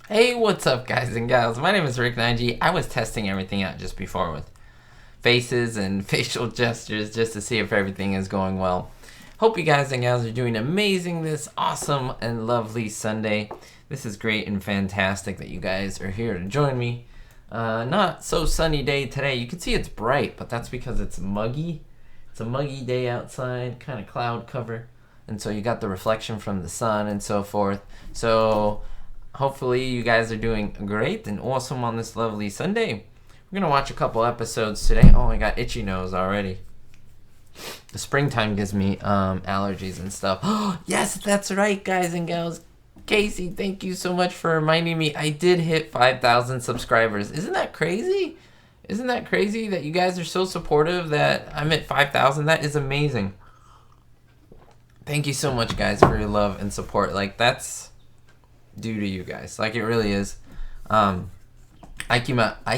Hey, what's up, guys and gals? My name is Ricknineg. I was testing everything out just before with faces and facial gestures just to see if everything is going well. Hope you guys and gals are doing amazing this awesome and lovely Sunday. This is great and fantastic that you guys are here to join me. Not so sunny day today. You can see it's bright, but that's because it's muggy. It's a muggy day outside, kind of cloud cover. And so you got the reflection from the sun and so forth. So hopefully you guys are doing great and awesome on this lovely Sunday. We're going to watch a couple episodes today. Oh, I got itchy nose already. The springtime gives me allergies and stuff. Oh, yes, that's right, guys and gals. Casey, thank you so much for reminding me. I did hit 5,000 subscribers. Isn't that crazy? Isn't that crazy that you guys are so supportive that I'm at 5,000? That is amazing. Thank you so much, guys, for your love and support. Like, that's due to you guys. Like, it really is. I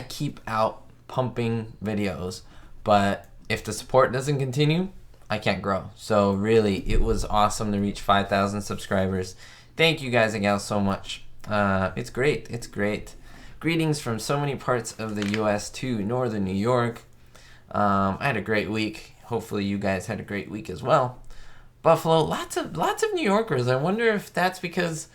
keep out pumping videos, but if the support doesn't continue, I can't grow. So really, it was awesome to reach 5,000 subscribers. Thank you guys and gals so much. It's great. It's great. Greetings from so many parts of the U.S. to northern New York. I had a great week. Hopefully, you guys had a great week as well. Buffalo, lots of New Yorkers. I wonder if that's because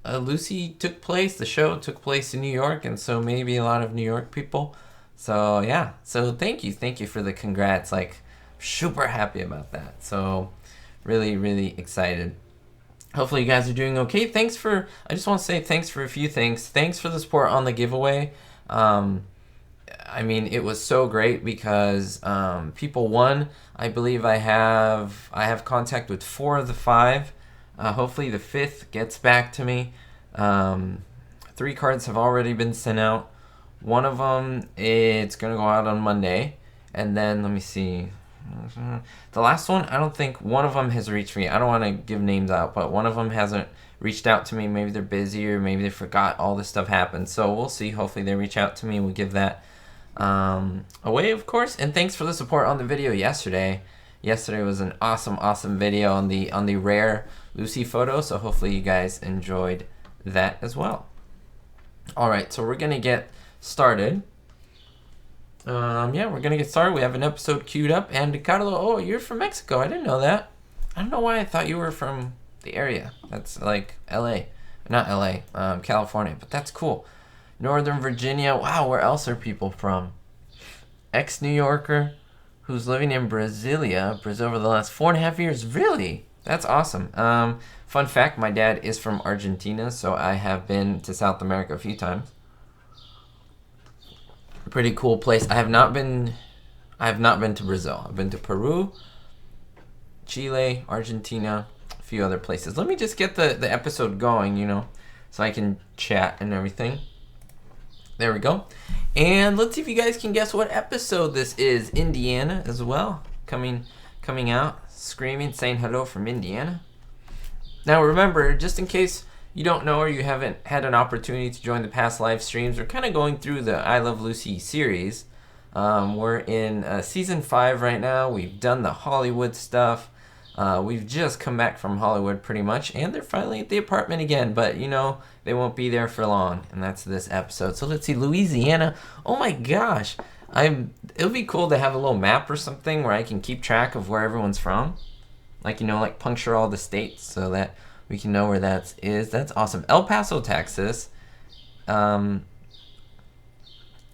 Lucy took place. The show took place in New York, and so maybe a lot of New York people. So yeah. So thank you for the congrats. Like, super happy about that. So really excited. Hopefully you guys are doing okay. I just want to say thanks for a few things. Thanks for the support on the giveaway. I mean, it was so great because people won. I believe I have contact with 4 of the 5. Hopefully the 5th gets back to me. 3 cards have already been sent out. One of them, it's going to go out on Monday. And then, let me see. The last one, I don't think one of them has reached me. I don't want to give names out, but one of them hasn't reached out to me. Maybe they're busy or maybe they forgot all this stuff happened. So we'll see. Hopefully they reach out to me and we'll give that away, of course. And thanks for the support on the video yesterday. Yesterday was an awesome video on the rare Lucy photo. So hopefully you guys enjoyed that as well. All right, so we're gonna get started. Yeah, we're gonna get started. We have an episode queued up. And Carlo, oh, you're from Mexico. I didn't know that. I don't know why I thought you were from the area. That's like LA, not LA, California. But that's cool. Northern Virginia. Wow, where else are people from? Ex-New Yorker who's living in Brasilia, Brazil, over the last 4.5 years. Really? That's awesome. Fun fact, my dad is from Argentina, so I have been to South America a few times. Pretty cool place. I have not been to Brazil. I've been to Peru, Chile, Argentina, a few other places. Let me just get the episode going, so I can chat and everything. There we go. And let's see if you guys can guess what episode this is. Indiana as well. Coming out, screaming, saying hello from Indiana. Now remember, just in case you don't know or you haven't had an opportunity to join the past live streams, we're kind of going through the I Love Lucy series. We're in season 5 right now. We've done the Hollywood stuff. We've just come back from Hollywood pretty much, and they're finally at the apartment again, but they won't be there for long, and that's this episode. So let's see, Louisiana. Oh my gosh. It'll be cool to have a little map or something where I can keep track of where everyone's from. Like, puncture all the states so that we can know where that is. That's awesome. El Paso, Texas.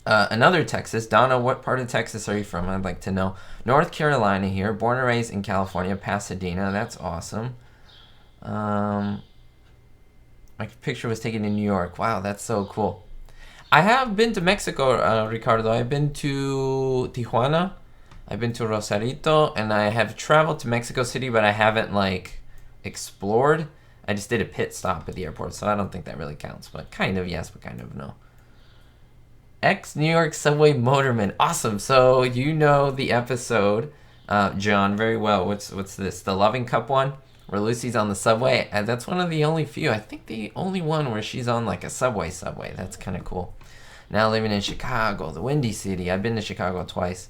Another Texas. Donna, what part of Texas are you from? I'd like to know. North Carolina here. Born and raised in California. Pasadena. That's awesome. My picture was taken in New York. Wow, that's so cool. I have been to Mexico, Ricardo. I've been to Tijuana. I've been to Rosarito. And I have traveled to Mexico City, but I haven't, explored. I just did a pit stop at the airport, so I don't think that really counts. But kind of yes, but kind of no. Ex-New York subway motorman. Awesome. So you know the episode, John, very well. What's this? The Loving Cup one? Where Lucy's on the subway. And that's one of the only few. I think the only one where she's on a subway. That's kind of cool. Now living in Chicago, the Windy City. I've been to Chicago twice.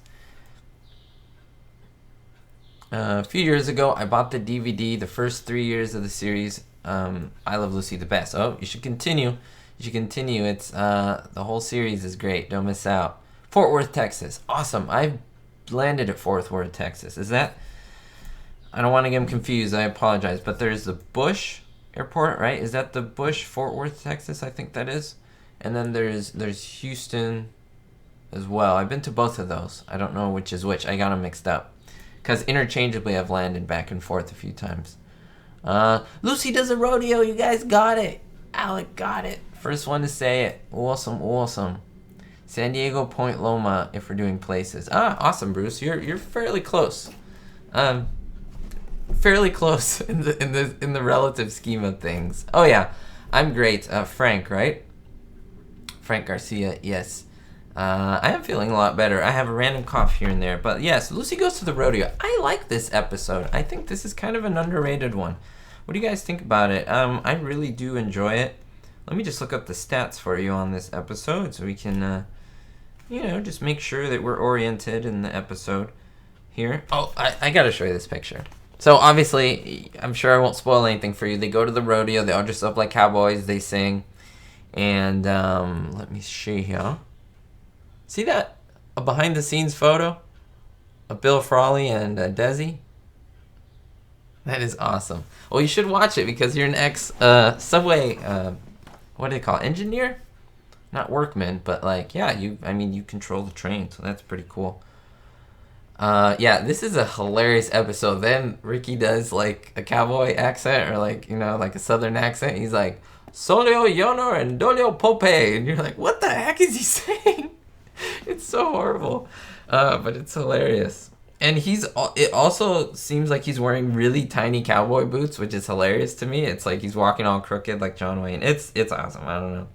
A few years ago, I bought the DVD, the first 3 years of the series, I Love Lucy the best. Oh, you should continue. You should continue. It's the whole series is great. Don't miss out. Fort Worth, Texas. Awesome. I landed at Fort Worth, Texas. Is that? I don't want to get them confused. I apologize. But there's the Bush Airport, right? Is that the Bush, Fort Worth, Texas? I think that is. And then there's Houston as well. I've been to both of those. I don't know which is which. I got them mixed up. Because interchangeably I've landed back and forth a few times. Lucy does a rodeo. You guys got it. Alec got it. First one to say it. Awesome, awesome. San Diego, Point Loma, if we're doing places. Awesome, Bruce. You're fairly close. Fairly close in the relative scheme of things. Oh yeah, I'm great. Frank, right? Frank Garcia. Yes. I am feeling a lot better. I have a random cough here and there, but yes, Lucy Goes to the Rodeo. I like this episode. I think this is kind of an underrated one. What do you guys think about it? I really do enjoy it. Let me just look up the stats for you on this episode so we can, just make sure that we're oriented in the episode here. Oh, I gotta show you this picture. So obviously, I'm sure I won't spoil anything for you. They go to the rodeo. They all dress up like cowboys. They sing. And let me see here. See that? A behind-the-scenes photo of Bill Frawley and Desi? That is awesome. Well, you should watch it because you're an ex-subway, what do they call it? Engineer? Not workman, but you control the train, so that's pretty cool. This is a hilarious episode. Then Ricky does like a cowboy accent or like a southern accent. He's like, Solio Yonor and Dolio Pope. And you're like, what the heck is he saying? It's so horrible. But it's hilarious. And it also seems like he's wearing really tiny cowboy boots, which is hilarious to me. It's like he's walking all crooked like John Wayne. It's awesome. I don't know.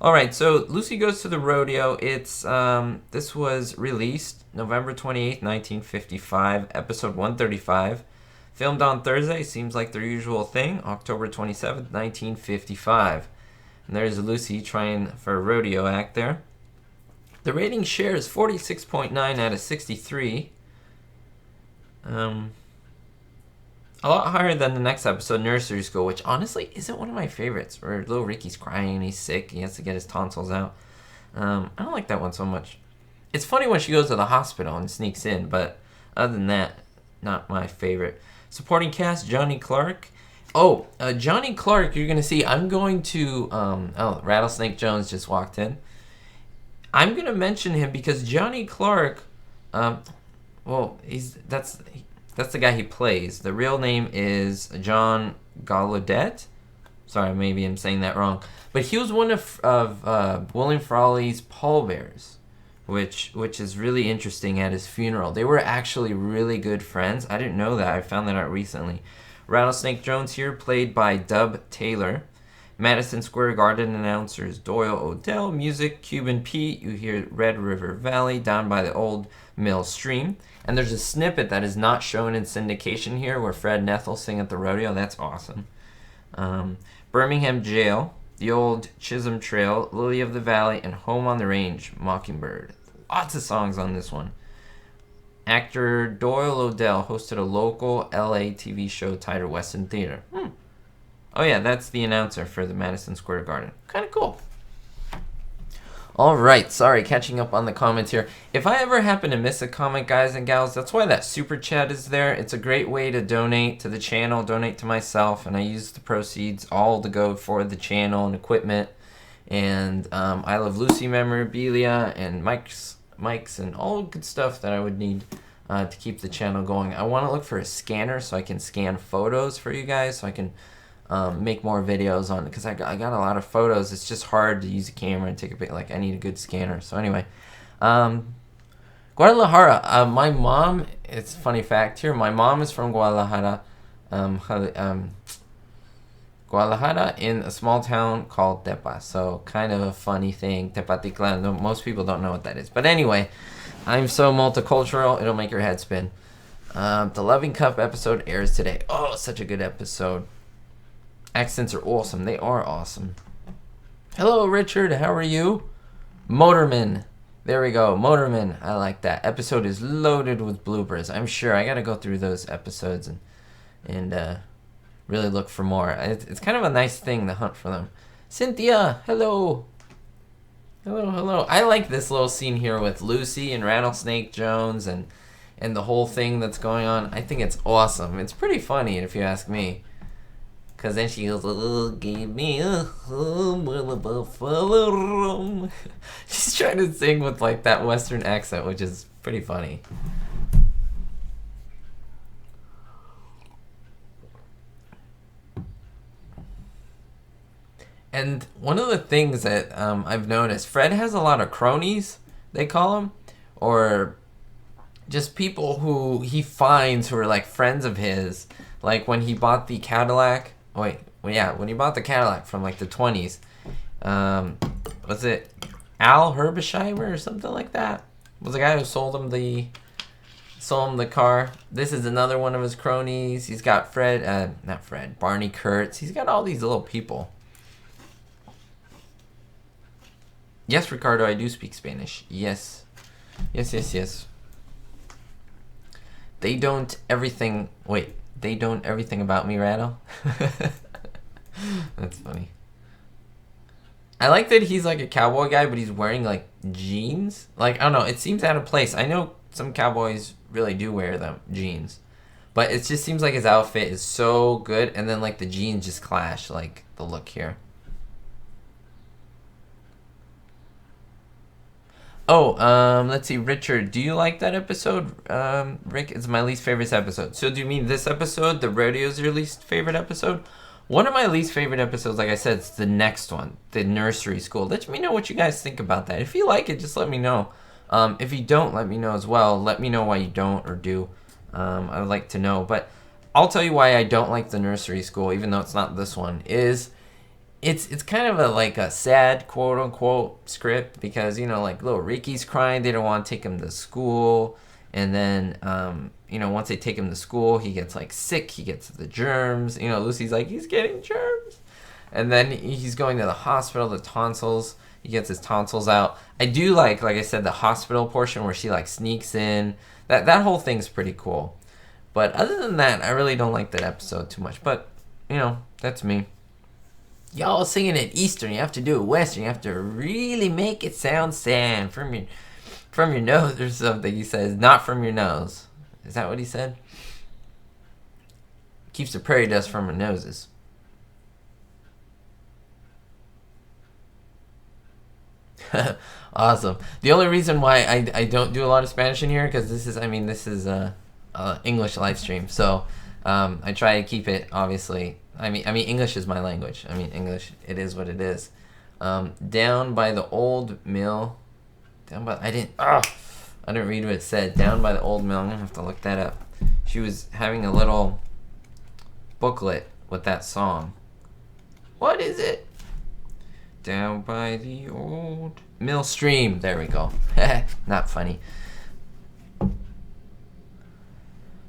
All right, so Lucy Goes to the Rodeo. It's this was released November 28th, 1955, episode 135. Filmed on Thursday, seems like their usual thing, October 27th, 1955. And there's Lucy trying for a rodeo act there. The rating share is 46.9 out of 63. A lot higher than the next episode, Nursery School, which honestly isn't one of my favorites, where little Ricky's crying and he's sick. He has to get his tonsils out. I don't like that one so much. It's funny when she goes to the hospital and sneaks in, but other than that, not my favorite. Supporting cast, Johnny Clark. Johnny Clark, you're going to see, I'm going to... Rattlesnake Jones just walked in. I'm going to mention him because Johnny Clark... That's the guy he plays. The real name is John Gallaudet. Sorry, maybe I'm saying that wrong. But he was one of William Frawley's pallbearers, which is really interesting at his funeral. They were actually really good friends. I didn't know that. I found that out recently. Rattlesnake Jones here, played by Dub Taylor. Madison Square Garden announcers Doyle Odell. Music, Cuban Pete. You hear Red River Valley down by the old mill stream. And there's a snippet that is not shown in syndication here where Fred Nethel sing at the rodeo. That's awesome. Birmingham Jail, The Old Chisholm Trail, Lily of the Valley, and Home on the Range, Mockingbird. Lots of songs on this one. Actor Doyle Odell hosted a local LA TV show titled Western Theater. Oh yeah, that's the announcer for the Madison Square Garden. Kind of cool. All right, sorry, catching up on the comments here. If I ever happen to miss a comment, guys and gals, that's why that super chat is there. It's a great way to donate to the channel, donate to myself, and I use the proceeds all to go for the channel and equipment and I Love Lucy memorabilia and mics and all good stuff that I would need to keep the channel going. I want to look for a scanner so I can scan photos for you guys, so I can make more videos on it, because I got a lot of photos. It's just hard to use a camera and take a bit. I need a good scanner. So anyway, Guadalajara. My mom. It's a funny fact here. My mom is from Guadalajara. Guadalajara in a small town called Tepa. So kind of a funny thing. Tepatitlan. Most people don't know what that is. But anyway, I'm so multicultural. It'll make your head spin. The Loving Cup episode airs today. Oh, such a good episode. Accents are awesome. They are awesome. Hello, Richard. How are you? Motorman. There we go. Motorman. I like that. Episode is loaded with bloopers. I'm sure. I got to go through those episodes and really look for more. It's kind of a nice thing to hunt for them. Cynthia, hello. Hello, hello. I like this little scene here with Lucy and Rattlesnake Jones and the whole thing that's going on. I think it's awesome. It's pretty funny if you ask me. Because then she goes, oh, give me a home with a buffalo room. She's trying to sing with like that Western accent, which is pretty funny. And one of the things that I've noticed, Fred has a lot of cronies, they call them, or just people who he finds who are like friends of his. Like when he bought the Cadillac. When he bought the Cadillac from like the 20s. Was it Al Herbersheimer or something like that? Was the guy who sold him the car. This is another one of his cronies. He's got Barney Kurtz. He's got all these little people. Yes, Ricardo, I do speak Spanish. Yes. Yes. They don't everything about me, Rattle. That's funny. I like that he's like a cowboy guy, but he's wearing like jeans. Like, I don't know, it seems out of place. I know some cowboys really do wear them jeans. But it just seems like his outfit is so good, and then like the jeans just clash, like the look here. Oh, let's see, Richard, do you like that episode? Rick, it's my least favorite episode. So do you mean this episode, the rodeo's your least favorite episode? One of my least favorite episodes, like I said, it's the next one, the nursery school. Let me know what you guys think about that. If you like it, just let me know. If you don't, let me know as well. Let me know why you don't or do. I would like to know. But I'll tell you why I don't like the nursery school, even though it's not this one, is it's kind of a sad quote unquote script, because like little Ricky's crying, they don't want to take him to school, and then once they take him to school, he gets like sick, he gets the germs, Lucy's like, he's getting germs, and then he's going to the hospital, the tonsils, he gets his tonsils out. I do like I said, the hospital portion where she like sneaks in, that whole thing's pretty cool. But other than that, I really don't like that episode too much, but that's me. Y'all singing it Eastern, you have to do it Western. You have to really make it sound sad from your nose or something. He says, not from your nose. Is that what he said? Keeps the prairie dust from our noses. Awesome. The only reason why I don't do a lot of Spanish in here, because this is English live stream. So I try to keep it, obviously. I mean, English is my language. English, it is what it is. Down by the old mill. I didn't read what it said. Down by the old mill. I'm going to have to look that up. She was having a little booklet with that song. What is it? Down by the old mill stream. There we go. Not funny.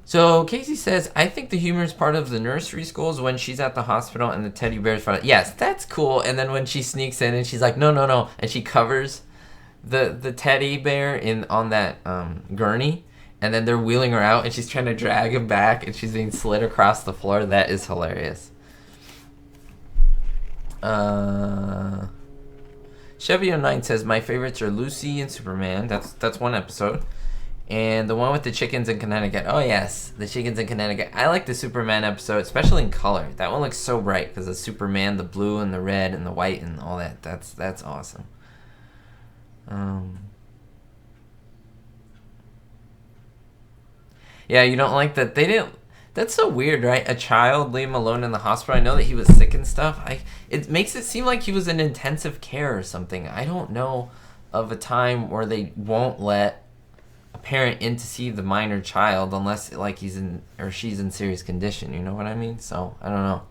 So Casey says, I think the humor is part of the nursery schools when she's at the hospital and the teddy bear's front. Yes, that's cool. And then when she sneaks in and she's like, no, and she covers the teddy bear on that gurney, and then they're wheeling her out and she's trying to drag him back and she's being slid across the floor. That is hilarious. Chevy09 says, my favorites are Lucy and Superman. That's one episode. And the one with the chickens in Connecticut. Oh, yes. The chickens in Connecticut. I like the Superman episode, especially in color. That one looks so bright because the Superman, the blue and the red and the white and all that. That's awesome. Yeah, you don't like that. They didn't. That's so weird, right? A child, leave him alone in the hospital. I know that he was sick and stuff. It makes it seem like he was in intensive care or something. I don't know of a time where they won't let parent in to see the minor child unless like he's in or she's in serious condition, you know what I mean? So I don't know.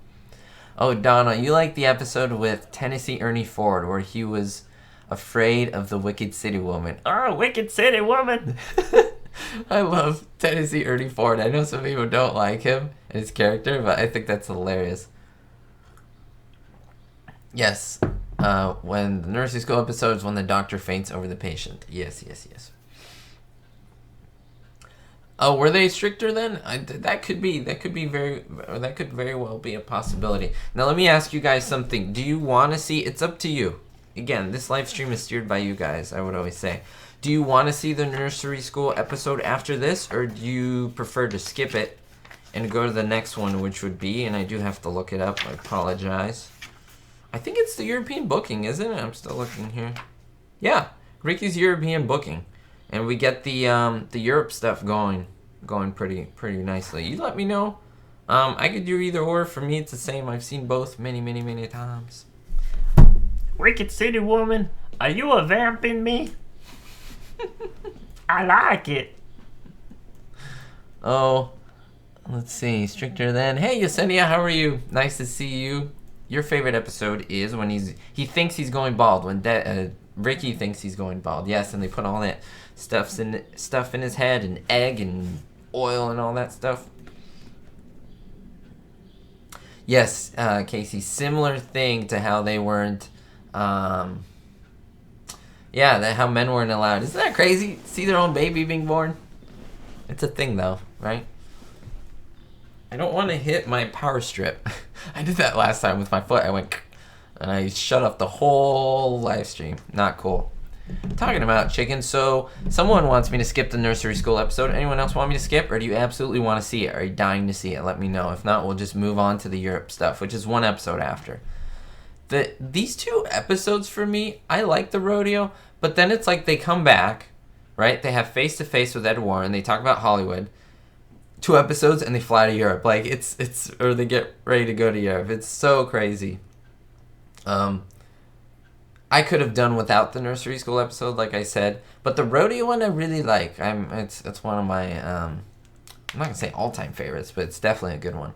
Oh, Donna, you like the episode with Tennessee Ernie Ford where he was afraid of the Wicked City Woman. Oh, Wicked City Woman. I love Tennessee Ernie Ford. I know some people don't like him and his character, but I think that's hilarious. Yes, when the nursery school episodes when the doctor faints over the patient. Yes. Oh, were they stricter then? That could very well be a possibility. Now let me ask you guys something. Do you want to see? It's up to you. Again, this live stream is steered by you guys. I would always say. Do you want to see the nursery school episode after this, or do you prefer to skip it and go to the next one, which would be? And I do have to look it up. I apologize. I think it's the European booking, isn't it? I'm still looking here. Yeah, Ricky's European booking. And we get the Europe stuff going pretty nicely. You let me know. I could do either or. For me, it's the same. I've seen both many times. Wicked City Woman, are you a vamping me? I like it. Oh, let's see. Stricter than. Hey, Yesenia, how are you? Nice to see you. Your favorite episode is when he thinks he's going bald. When Ricky thinks he's going bald. Yes, and they put all that stuff in his head, and egg and oil and all that stuff. Yes, Casey, similar thing to how they weren't how men weren't allowed. Isn't that crazy? See their own baby being born? It's a thing though, right? I don't want to hit my power strip. I did that last time with my foot. I went and I shut off the whole live stream. Not cool. Talking about chicken, so someone wants me to skip the nursery school episode. Anyone else want me to skip, or do you absolutely want to see it? Are you dying to see it? Let me know. If not, we'll just move on to the Europe stuff, which is one episode after. These two episodes for me, I like the rodeo, but then it's like they come back, right? They have Face to Face with Ed Warren. They talk about Hollywood. 2 episodes and they fly to Europe. Like or they get ready to go to Europe. It's so crazy. I could have done without the nursery school episode, like I said, but the rodeo one I really like. It's one of my I'm not gonna say all-time favorites, but it's definitely a good one.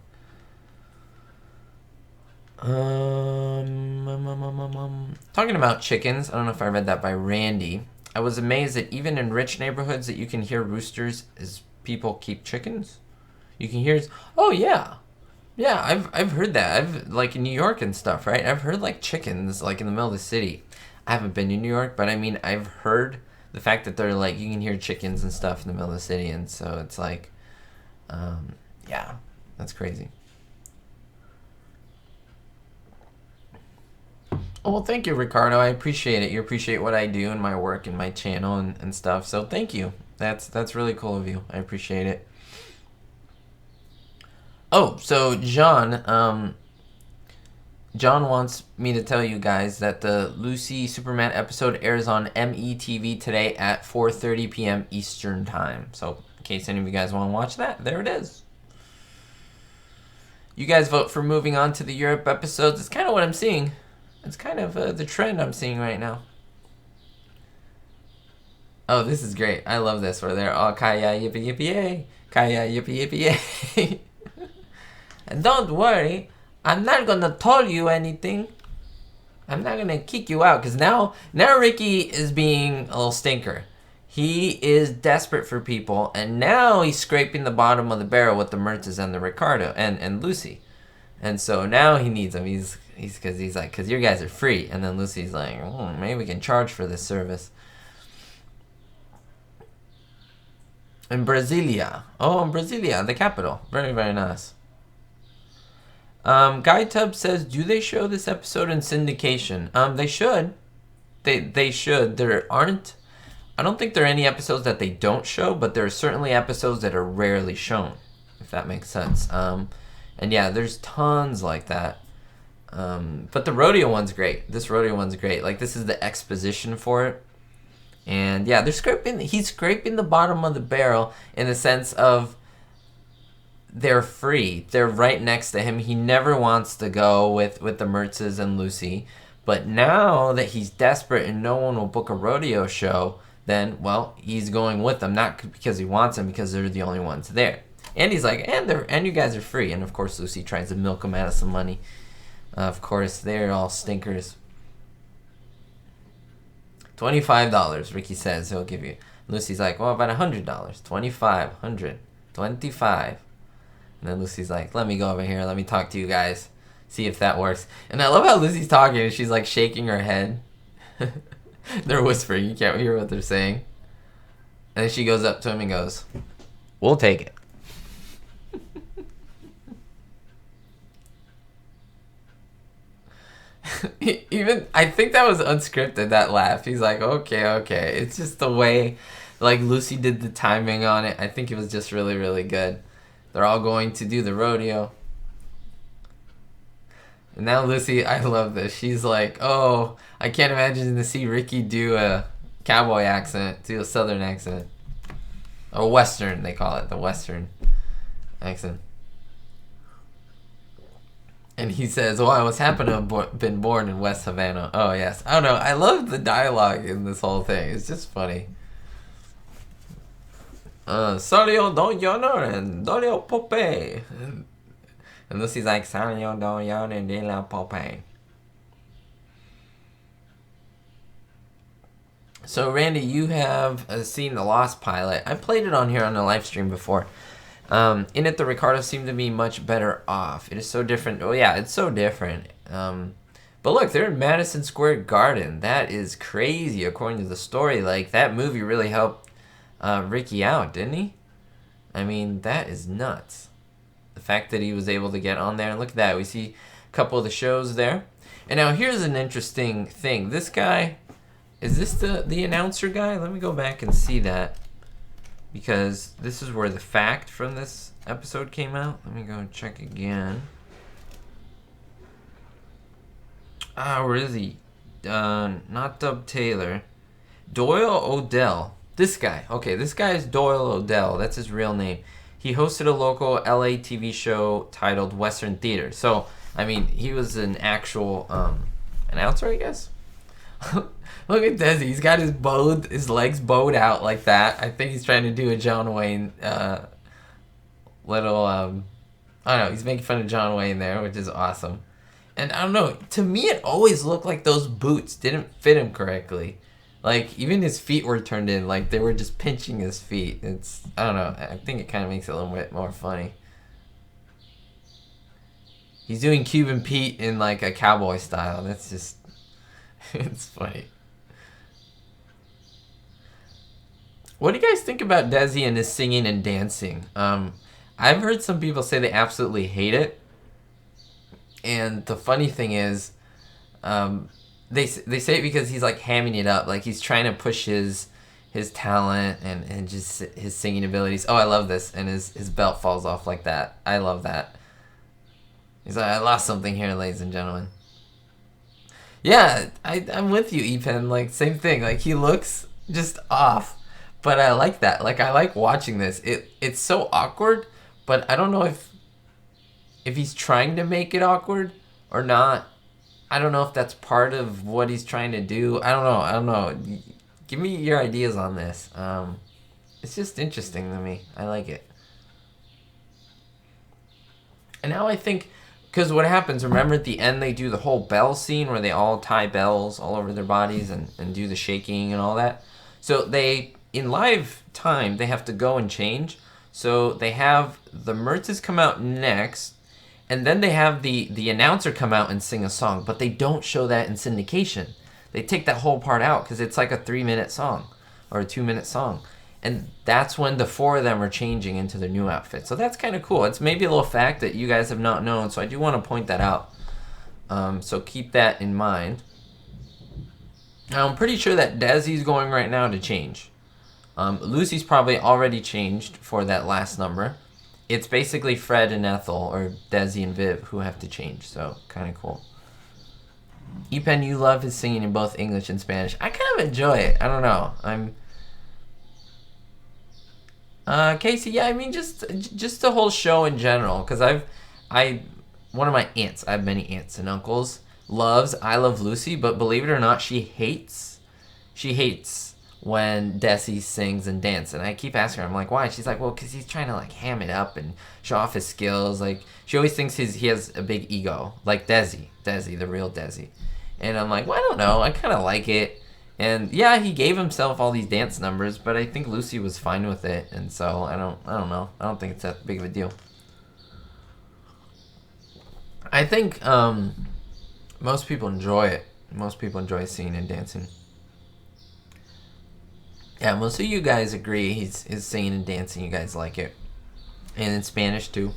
Talking about chickens, I don't know if I read that by Randy. I was amazed that even in rich neighborhoods that you can hear roosters as people keep chickens. You can hear. Oh yeah. Yeah, I've heard that. I've like in New York and stuff, right? I've heard like chickens like in the middle of the city. I haven't been to New York, but I mean I've heard the fact that they're like you can hear chickens and stuff in the middle of the city, and so it's like, yeah, that's crazy. Oh, well, thank you, Ricardo. I appreciate it. You appreciate what I do and my work and my channel and stuff. So thank you. That's really cool of you. I appreciate it. Oh, so John wants me to tell you guys that the Lucy Superman episode airs on METV today at 4:30 p.m. Eastern Time. So in case any of you guys want to watch that, there it is. You guys vote for moving on to the Europe episodes. It's kind of what I'm seeing. It's kind of the trend I'm seeing right now. Oh, this is great. I love this where they're all Kaya yippee yippee yay. Kaya yippee yippee yay. And don't worry, I'm not gonna tell you anything. I'm not gonna kick you out, because now Ricky is being a little stinker. He is desperate for people, and now he's scraping the bottom of the barrel with the Mertzes and the Ricardo and Lucy. And so now he needs them. He's like, because your guys are free. And then Lucy's like, maybe we can charge for this service. In Brasilia. Oh, in Brasilia, the capital. Very, very nice. Guy Tubb says, do they show this episode in syndication? They should. They should. I don't think there are any episodes that they don't show, but there are certainly episodes that are rarely shown, if that makes sense. And yeah, there's tons like that. But the rodeo one's great. This rodeo one's great. Like, this is the exposition for it. And yeah, he's scraping the bottom of the barrel in the sense of they're free. They're right next to him. He never wants to go with the Mertzes and Lucy. But now that he's desperate and no one will book a rodeo show, then, well, he's going with them. Not because he wants them, because they're the only ones there. And he's like, and you guys are free. And of course, Lucy tries to milk him out of some money. Of course, they're all stinkers. $25, Ricky says he'll give you. Lucy's like, well, about $100. $25, $25. And then Lucy's like, let me go over here. Let me talk to you guys. See if that works. And I love how Lucy's talking and she's like shaking her head. They're whispering. You can't hear what they're saying. And then she goes up to him and goes, We'll take it. Even I think that was unscripted, that laugh. He's like, okay. It's just the way like Lucy did the timing on it. I think it was just really, really good. They're all going to do the rodeo. And now Lucy, I love this. She's like, oh, I can't imagine to see Ricky do a cowboy accent, do a southern accent. Or western, they call it, the western accent. And he says, oh, I was happen to have been born in West Havana. Oh, yes. I don't know. I love the dialogue in this whole thing. It's just funny. Solio Don Yoner and Dolio Pope. And Lucy's like, Solio Don Yoner de la Pope. So, Randy, you have seen The Lost Pilot. I played it on here on the live stream before. In it, the Ricardos seem to be much better off. It is so different. Oh, yeah, it's so different. But look, they're in Madison Square Garden. That is crazy, according to the story. Like, that movie really helped Ricky out, didn't he? I mean, that is nuts. The fact that he was able to get on there. And look at that. We see a couple of the shows there. And now, here's an interesting thing. This guy, is this the announcer guy? Let me go back and see that. Because this is where the fact from this episode came out. Let me go and check again. Where is he? Not Dub Taylor. Doyle Odell. This guy. Okay, this guy is Doyle Odell. That's his real name. He hosted a local LA TV show titled Western Theater. So, I mean, he was an actual announcer, I guess. Look at Desi. He's got his legs bowed out like that. I think he's trying to do a John Wayne little I don't know, he's making fun of John Wayne there, which is awesome. And I don't know, to me it always looked like those boots didn't fit him correctly. Like, even his feet were turned in, like they were just pinching his feet. It's, I don't know, I think it kind of makes it a little bit more funny. He's doing Cuban Pete in like a cowboy style. That's just, it's funny. What do you guys think about Desi and his singing and dancing? I've heard some people say they absolutely hate it. And the funny thing is, they say it because he's like hamming it up. Like he's trying to push his talent and just his singing abilities. Oh, I love this. And his belt falls off like that. I love that. He's like, I lost something here, ladies and gentlemen. Yeah, I'm with you, Epen. Like, same thing. Like, he looks just off. But I like that. Like, I like watching this. It's so awkward, but I don't know if he's trying to make it awkward or not. I don't know if that's part of what he's trying to do. I don't know. Give me your ideas on this. It's just interesting to me. I like it. And now I think, because what happens, remember at the end they do the whole bell scene where they all tie bells all over their bodies and do the shaking and all that. So they, in live time, they have to go and change. So they have the Mertzes come out next, and then they have the announcer come out and sing a song, but they don't show that in syndication. They take that whole part out because it's like a 3-minute song or a 2-minute song. And that's when the 4 of them are changing into their new outfit. So that's kind of cool. It's maybe a little fact that you guys have not known, so I do want to point that out. So keep that in mind. Now, I'm pretty sure that Desi's going right now to change. Lucy's probably already changed for that last number. It's basically Fred and Ethel, or Desi and Viv, who have to change. So, kind of cool. Epen, you love his singing in both English and Spanish. I kind of enjoy it. I don't know. Casey, yeah, I mean, just the whole show in general. Because one of my aunts, I have many aunts and uncles, loves I Love Lucy, but believe it or not, she hates when Desi sings and dances. And I keep asking her, I'm like, why? She's like, well, because he's trying to like ham it up and show off his skills. Like, she always thinks he has a big ego, like Desi, the real Desi. And I'm like, well, I don't know, I kind of like it. And yeah, he gave himself all these dance numbers, but I think Lucy was fine with it. And so I don't know, I don't think it's that big of a deal. I think most people enjoy it. Most people enjoy singing and dancing. Yeah, most of you guys agree he's singing and dancing. You guys like it. And in Spanish, too.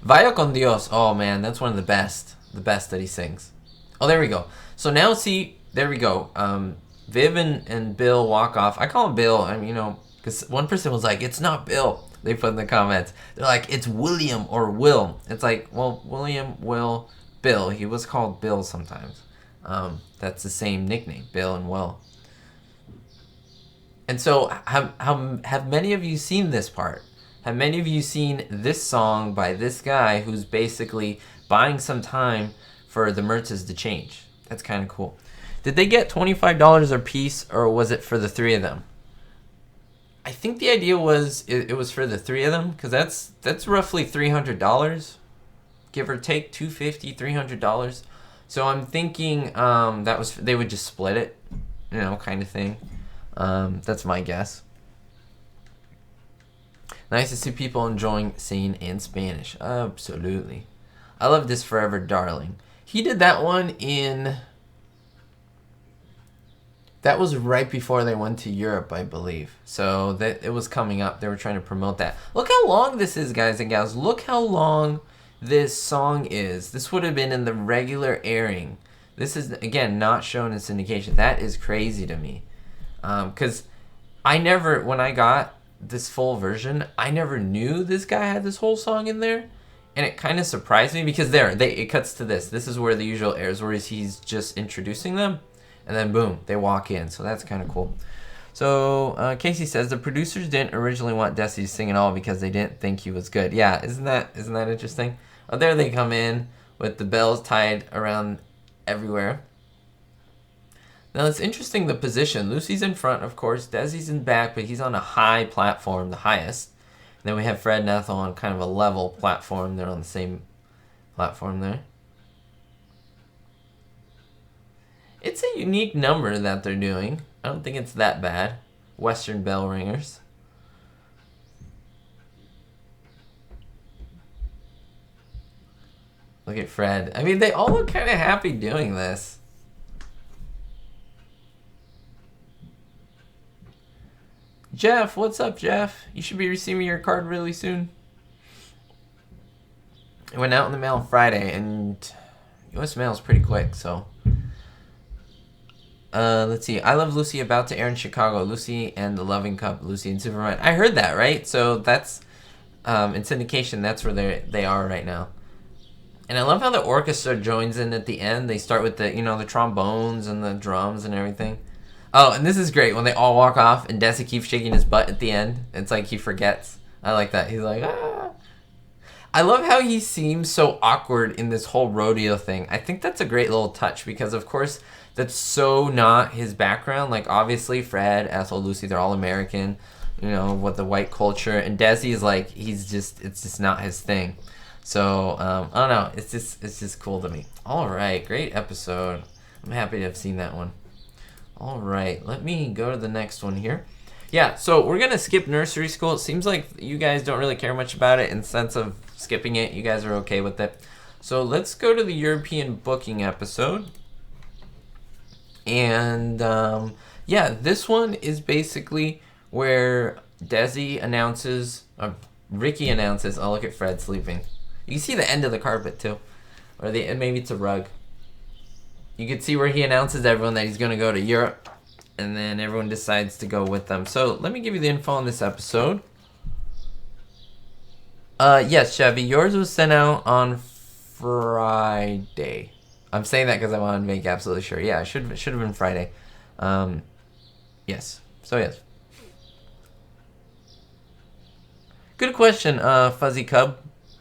Vaya con Dios. Oh, man, that's one of the best. The best that he sings. Oh, there we go. So now, see, there we go. Viv and Bill walk off. I call him Bill, because one person was like, it's not Bill. They put in the comments. They're like, it's William or Will. It's like, well, William, Will, Bill. He was called Bill sometimes. That's the same nickname, Bill and Will. And so, have many of you seen this part? Have many of you seen this song by this guy who's basically buying some time for the Mertzes to change? That's kind of cool. Did they get $25 a piece, or was it for the three of them? I think the idea was it was for the three of them, because that's roughly $300, give or take, $250, $300. So I'm thinking they would just split it, kind of thing. That's my guess. Nice to see people enjoying singing in Spanish. Absolutely. I love This Forever Darling. He did that one that was right before they went to Europe, I believe. So that it was coming up. They were trying to promote that. Look how long this is, guys and gals. Look how long this song is. This would have been in the regular airing. This is, again, not shown in syndication. That is crazy to me. Because when I got this full version, I never knew this guy had this whole song in there. And it kind of surprised me because it cuts to this. This is where the usual airs, where he's just introducing them. And then boom, they walk in. So that's kind of cool. So Casey says the producers didn't originally want Desi to sing at all because they didn't think he was good. Yeah, isn't that interesting? Oh, there they come in with the bells tied around everywhere. Now it's interesting, the position. Lucy's in front, of course. Desi's in back, but he's on a high platform, the highest. And then we have Fred and Ethel on kind of a level platform. They're on the same platform there. It's a unique number that they're doing. I don't think it's that bad. Western bell ringers. Look at Fred. I mean, they all look kind of happy doing this. Jeff, what's up, Jeff? You should be receiving your card really soon. It went out in the mail on Friday, and U.S. mail is pretty quick, so... let's see. I Love Lucy about to air in Chicago. Lucy and the Loving Cup. Lucy and Superman. I heard that, right? So that's in syndication. That's where they are right now. And I love how the orchestra joins in at the end. They start with the trombones and the drums and everything. Oh, and this is great when they all walk off and Desi keeps shaking his butt at the end. It's like he forgets. I like that. He's like, ah. I love how he seems so awkward in this whole rodeo thing. I think that's a great little touch because, of course, that's so not his background. Like, obviously, Fred, Ethel, Lucy, they're all American, with the white culture. And Desi is like, it's just not his thing. So, I don't know. It's just cool to me. All right, great episode. I'm happy to have seen that one. All right, let me go to the next one here. Yeah, so we're going to skip nursery school. It seems like you guys don't really care much about it in the sense of skipping it. You guys are okay with it. So let's go to the European booking episode. And, this one is basically where Desi announces, Ricky announces, oh, look at Fred sleeping. You can see the end of the carpet, too. Or maybe it's a rug. You can see where he announces to everyone that he's going to go to Europe. And then everyone decides to go with them. So let me give you the info on this episode. Yes, Chevy, yours was sent out on Friday. I'm saying that because I want to make absolutely sure. Yeah, it should have been Friday. Yes. So, yes. Good question, Fuzzy Cub.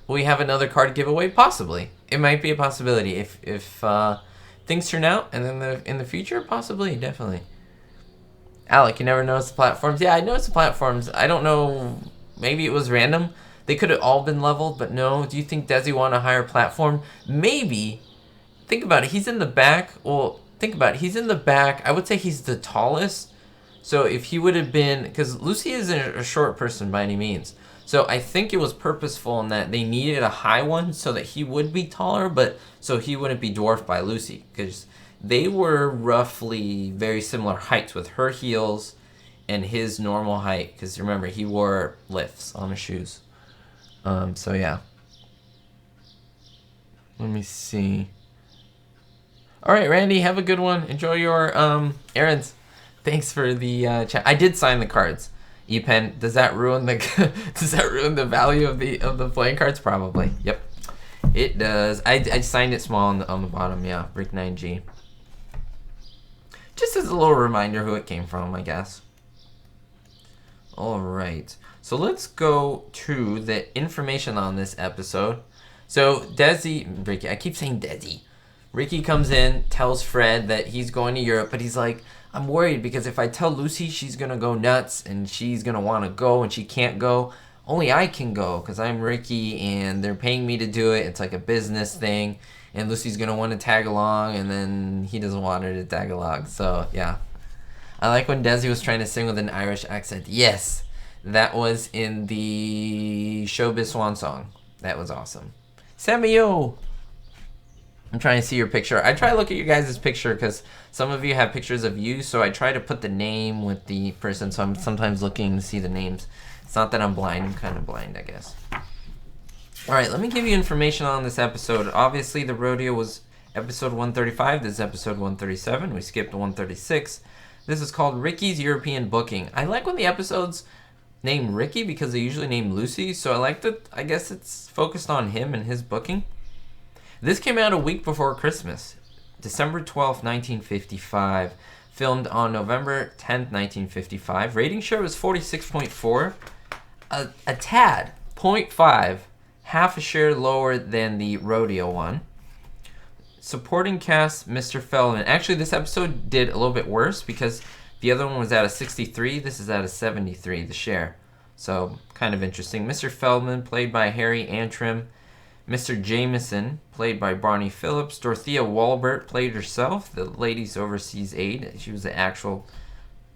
Will we have another card giveaway? Possibly. It might be a possibility. If things turn out, and then in the future, possibly, definitely. Alec, you never noticed the platforms? Yeah, I noticed the platforms. I don't know. Maybe it was random. They could have all been leveled, but no. Do you think Desi won a higher platform? Maybe. Think about it. He's in the back. Well, think about it. He's in the back. I would say he's the tallest. So if he would have been... Because Lucy isn't a short person by any means. So I think it was purposeful in that they needed a high one so that he would be taller, but so he wouldn't be dwarfed by Lucy. Because they were roughly very similar heights with her heels and his normal height, because remember, he wore lifts on his shoes. So yeah. Let me see. All right, Randy, have a good one. Enjoy your errands. Thanks for the chat. I did sign the cards. ePen, does that ruin the value of the playing cards? Probably. Yep, it does. I signed it small on the bottom. Yeah, Ricknineg. Just as a little reminder who it came from, I guess. All right. So let's go to the information on this episode. So Ricky, I keep saying Desi. Ricky comes in, tells Fred that he's going to Europe, but he's like, I'm worried because if I tell Lucy, she's going to go nuts and she's going to want to go and she can't go. Only I can go because I'm Ricky and they're paying me to do it. It's like a business thing. And Lucy's going to want to tag along and then he doesn't want her to tag along. So, yeah. I like when Desi was trying to sing with an Irish accent. Yes, that was in the Showbiz Swan song. That was awesome. Samio! I'm trying to see your picture. I try to look at your guys' picture because some of you have pictures of you, so I try to put the name with the person, so I'm sometimes looking to see the names. It's not that I'm blind. I'm kind of blind, I guess. All right, let me give you information on this episode. Obviously, the rodeo was episode 135. This is episode 137. We skipped 136. This is called Ricky's European Booking. I like when the episodes name Ricky because they usually name Lucy, so I like that. I guess it's focused on him and his booking. This came out a week before Christmas, December 12th, 1955. Filmed on November 10th, 1955. Rating share was 46.4. A tad, 0.5, half a share lower than the rodeo one. Supporting cast, Mr. Feldman. Actually, this episode did a little bit worse because the other one was at a 63. This is at a 73, the share. So, kind of interesting. Mr. Feldman, played by Harry Antrim. Mr. Jameson, played by Barney Phillips. Dorothea Walbert played herself, the ladies' overseas aide. She was the actual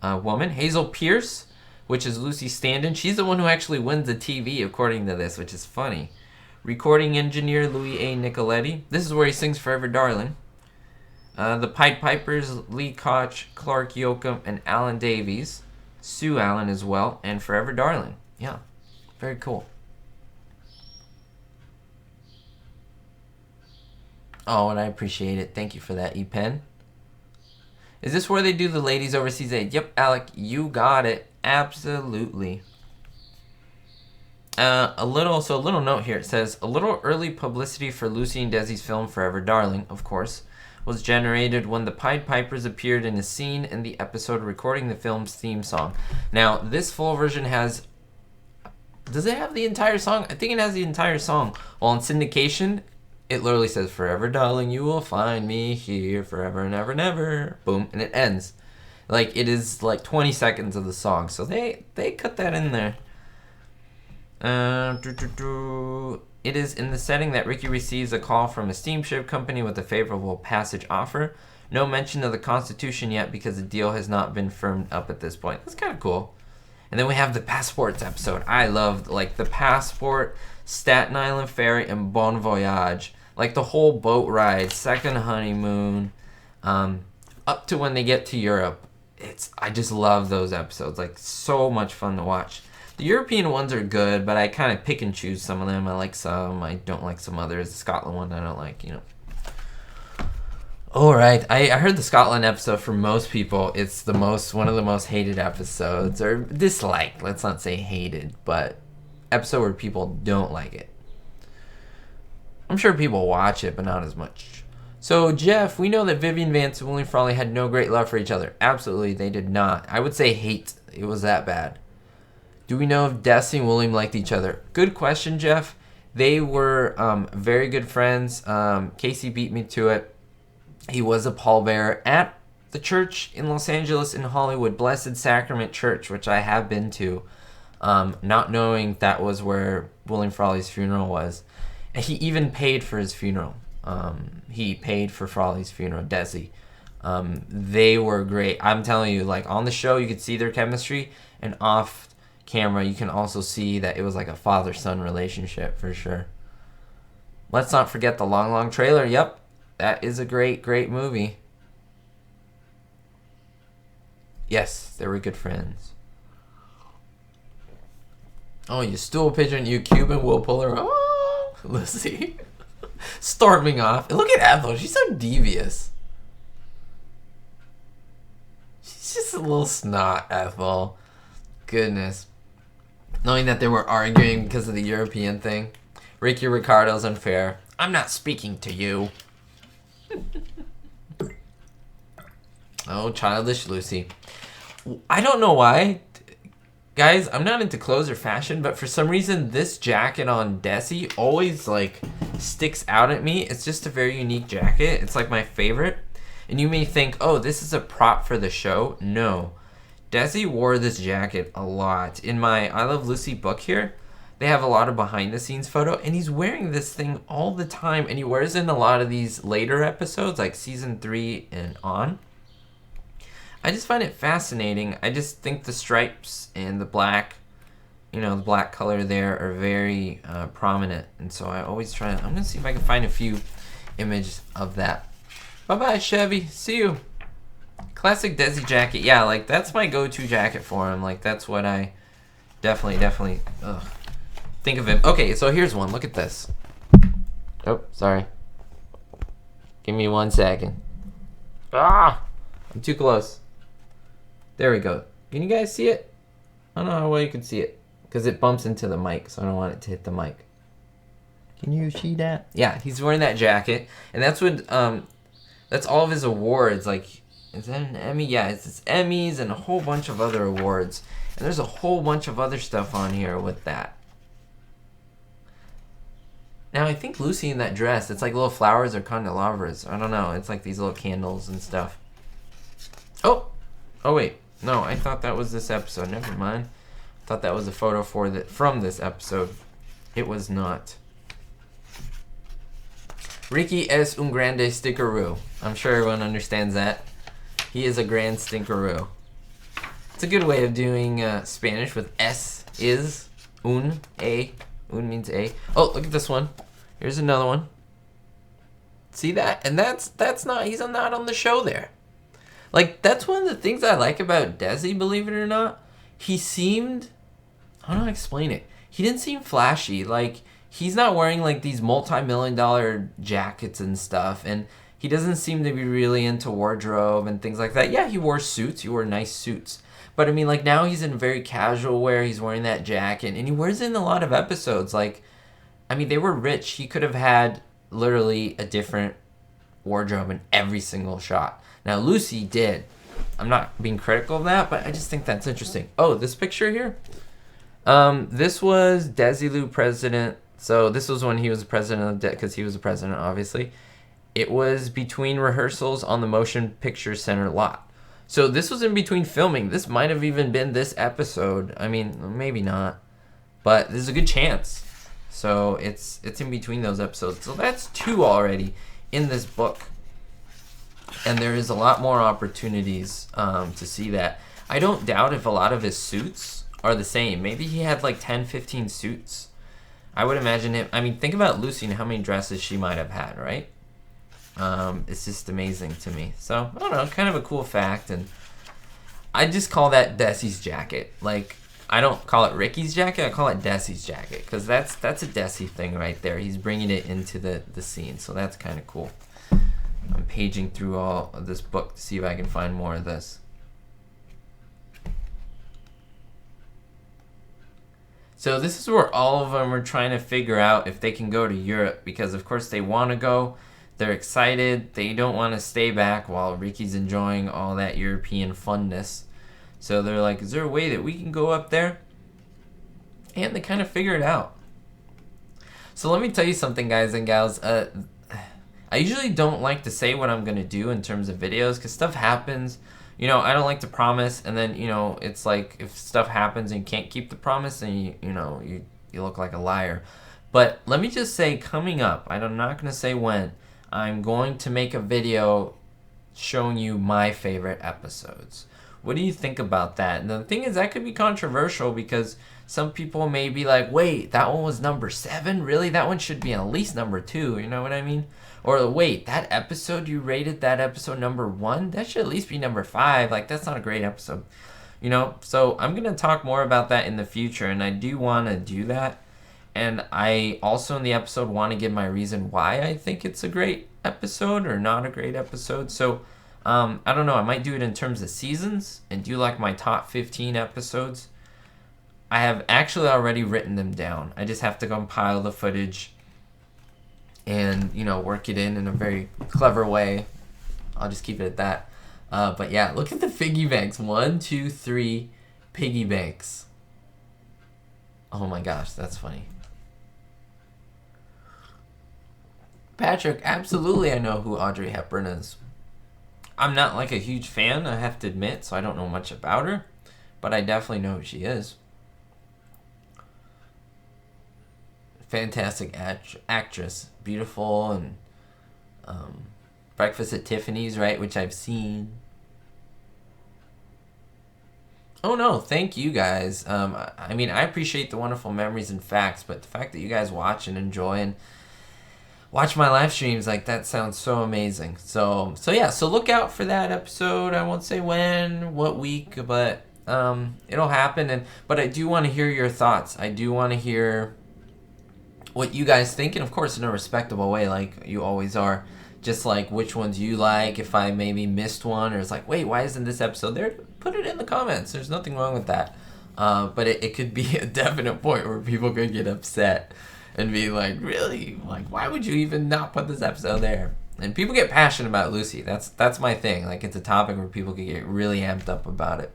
woman. Hazel Pierce, which is Lucy Standen. She's the one who actually wins the TV, according to this, which is funny. Recording engineer, Louis A. Nicoletti. This is where he sings Forever Darling. The Pied Pipers, Lee Koch, Clark Yoakum, and Alan Davies. Sue Allen as well, and Forever Darling. Yeah, very cool. Oh, and I appreciate it. Thank you for that, ePen. Is this where they do the ladies overseas aid? Yep, Alec, you got it. Absolutely. A little note here. It says, a little early publicity for Lucy and Desi's film Forever Darling, of course, was generated when the Pied Pipers appeared in a scene in the episode recording the film's theme song. Now, this full version has... Does it have the entire song? I think it has the entire song. While in syndication... It literally says, Forever Darling, you will find me here forever and ever and ever. Boom. And it ends. Like, it is like 20 seconds of the song. So they cut that in there. It is in the setting that Ricky receives a call from a steamship company with a favorable passage offer. No mention of the Constitution yet because the deal has not been firmed up at this point. That's kind of cool. And then we have the Passports episode. I loved, like, the Passport, Staten Island Ferry, and Bon Voyage. Like, the whole boat ride, second honeymoon, up to when they get to Europe. I just love those episodes. Like, so much fun to watch. The European ones are good, but I kind of pick and choose some of them. I like some. I don't like some others. The Scotland one I don't like, you know. All right. I heard the Scotland episode, for most people, it's one of the most hated episodes, or disliked. Let's not say hated, but episode where people don't like it. I'm sure people watch it, but not as much. So, Jeff, we know that Vivian Vance and William Frawley had no great love for each other. Absolutely, they did not. I would say hate. It was that bad. Do we know if Desi and William liked each other? Good question, Jeff. They were very good friends. Casey beat me to it. He was a pallbearer at the church in Los Angeles in Hollywood, Blessed Sacrament Church, which I have been to, not knowing that was where William Frawley's funeral was. And he even paid for his funeral. He paid for Frawley's funeral, Desi. They were great. I'm telling you, like, on the show, you could see their chemistry, and off camera, you can also see that it was like a father-son relationship, for sure. Let's not forget the Long Long Trailer. Yep, that is a great, great movie. Yes, they were good friends. Oh, you stool pigeon, you Cuban wool puller. Oh, Lucy. Storming off. Look at Ethel. She's so devious. She's just a little snot, Ethel. Goodness. Knowing that they were arguing because of the European thing. Ricky Ricardo's unfair. I'm not speaking to you. Oh, childish Lucy. I don't know why. Guys, I'm not into clothes or fashion, but for some reason this jacket on Desi always like sticks out at me. It's just a very unique jacket. It's like my favorite. And you may think, oh, this is a prop for the show. No. Desi wore this jacket a lot. In my I Love Lucy book here, they have a lot of behind the scenes photo, and he's wearing this thing all the time, and he wears it in a lot of these later episodes, like season 3 and on. I just find it fascinating. I just think the stripes and the black, the black color there are very prominent. And so I always try, I'm going to see if I can find a few images of that. Bye-bye, Chevy. See you. Classic Desi jacket. Yeah, like that's my go-to jacket for him. Like that's what I definitely think of him. Okay, so here's one. Look at this. Oh, sorry. Give me 1 second. Ah! I'm too close. There we go. Can you guys see it? I don't know how well you can see it because it bumps into the mic, so I don't want it to hit the mic. Can you see that? Yeah, he's wearing that jacket, and that's what that's all of his awards. Like, is that an Emmy? Yeah, it's his Emmys and a whole bunch of other awards, and there's a whole bunch of other stuff on here with that. Now I think Lucy in that dress, it's like little flowers or candelabras. I don't know. It's like these little candles and stuff. Oh wait. No, I thought that was this episode. Never mind. I thought that was a photo from this episode. It was not. Ricky es un grande stinkeroo. I'm sure everyone understands that. He is a grand stinkeroo. It's a good way of doing Spanish with es, is, un, a. Un means a. Oh, look at this one. Here's another one. See that? And that's not, he's not on the show there. Like, that's one of the things I like about Desi, believe it or not. He seemed, I don't know how to explain it. He didn't seem flashy. Like, he's not wearing, like, these multi-million-dollar jackets and stuff. And he doesn't seem to be really into wardrobe and things like that. Yeah, he wore suits. He wore nice suits. But, I mean, like, now he's in very casual wear. He's wearing that jacket. And he wears it in a lot of episodes. Like, I mean, they were rich. He could have had literally a different wardrobe in every single shot. Now, Lucy did. I'm not being critical of that, but I just think that's interesting. Oh, this picture here? This was Desilu president. So this was when he was the president of because he was the president, obviously. It was between rehearsals on the Motion Picture Center lot. So this was in between filming. This might have even been this episode. I mean, maybe not. But there's a good chance. So it's in between those episodes. So that's 2 already in this book. And there is a lot more opportunities to see that. I don't doubt if a lot of his suits are the same. Maybe he had like 10, 15 suits. I would imagine him. I mean, think about Lucy and how many dresses she might have had, right? It's just amazing to me. So, I don't know, kind of a cool fact. And I just call that Desi's jacket. Like, I don't call it Ricky's jacket. I call it Desi's jacket. Because that's a Desi thing right there. He's bringing it into the scene. So, that's kind of cool. I'm paging through all of this book to see if I can find more of this. So this is where all of them are trying to figure out if they can go to Europe because, of course, they want to go. They're excited. They don't want to stay back while Ricky's enjoying all that European funness. So they're like, is there a way that we can go up there? And they kind of figure it out. So let me tell you something, guys and gals. I usually don't like to say what I'm going to do in terms of videos because stuff happens. You know, I don't like to promise, and then, it's like if stuff happens and you can't keep the promise, then you look like a liar. But let me just say, coming up, I'm not going to say when, I'm going to make a video showing you my favorite episodes. What do you think about that? And the thing is, that could be controversial because some people may be like, wait, that one was number 7? Really? That one should be at least number 2. You know what I mean? Or wait, that episode you rated that episode number 1? That should at least be number 5. Like, that's not a great episode. So I'm going to talk more about that in the future, and I do want to do that. And I also in the episode want to give my reason why I think it's a great episode or not a great episode. So I don't know. I might do it in terms of seasons and do like my top 15 episodes. I have actually already written them down. I just have to compile the footage and, work it in a very clever way. I'll just keep it at that. But yeah, look at the piggy banks. 1, 2, 3 piggy banks. Oh my gosh, that's funny. Patrick, absolutely I know who Audrey Hepburn is. I'm not like a huge fan, I have to admit, so I don't know much about her. But I definitely know who she is. Fantastic actress. Beautiful, and Breakfast at Tiffany's, right, which I've seen. Oh no, thank you guys. I appreciate the wonderful memories and facts, but the fact that you guys watch and enjoy and watch my live streams, like, that sounds so amazing. So look out for that episode. I won't say when, what week, but it'll happen. But I do want to hear your thoughts. I do want to hear what you guys think, and of course in a respectable way, like you always are. Just like which ones you like, if I maybe missed one, or it's like, wait, why isn't this episode there? Put it in the comments. There's nothing wrong with that. But it could be a definite point where people could get upset and be like, really? Like, why would you even not put this episode there? And people get passionate about Lucy. That's my thing. Like, it's a topic where people can get really amped up about it.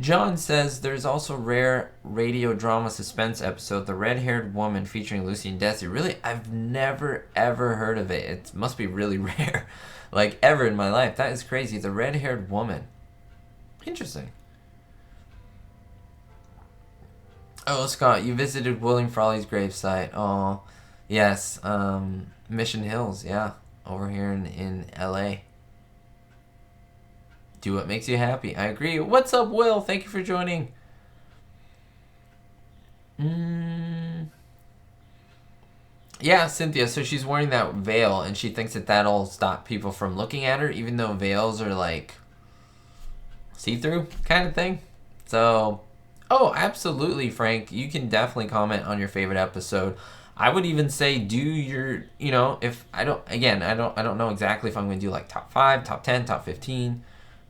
John says there's also rare radio drama suspense episode, The Red-Haired Woman, featuring Lucy and Desi. Really, I've never ever heard of it. It must be really rare, like ever in my life. That is crazy. The Red-Haired Woman. Interesting. Oh, Scott, you visited William Frawley's gravesite. Oh, yes. Mission Hills, yeah, over here in LA. Do what makes you happy. I agree. What's up, Will? Thank you for joining. Yeah, Cynthia. So she's wearing that veil, and she thinks that that'll stop people from looking at her, even though veils are like see-through kind of thing. So, oh, absolutely, Frank. You can definitely comment on your favorite episode. I would even say do your, if I don't know exactly if I'm going to do like top 5, top 10, top 15.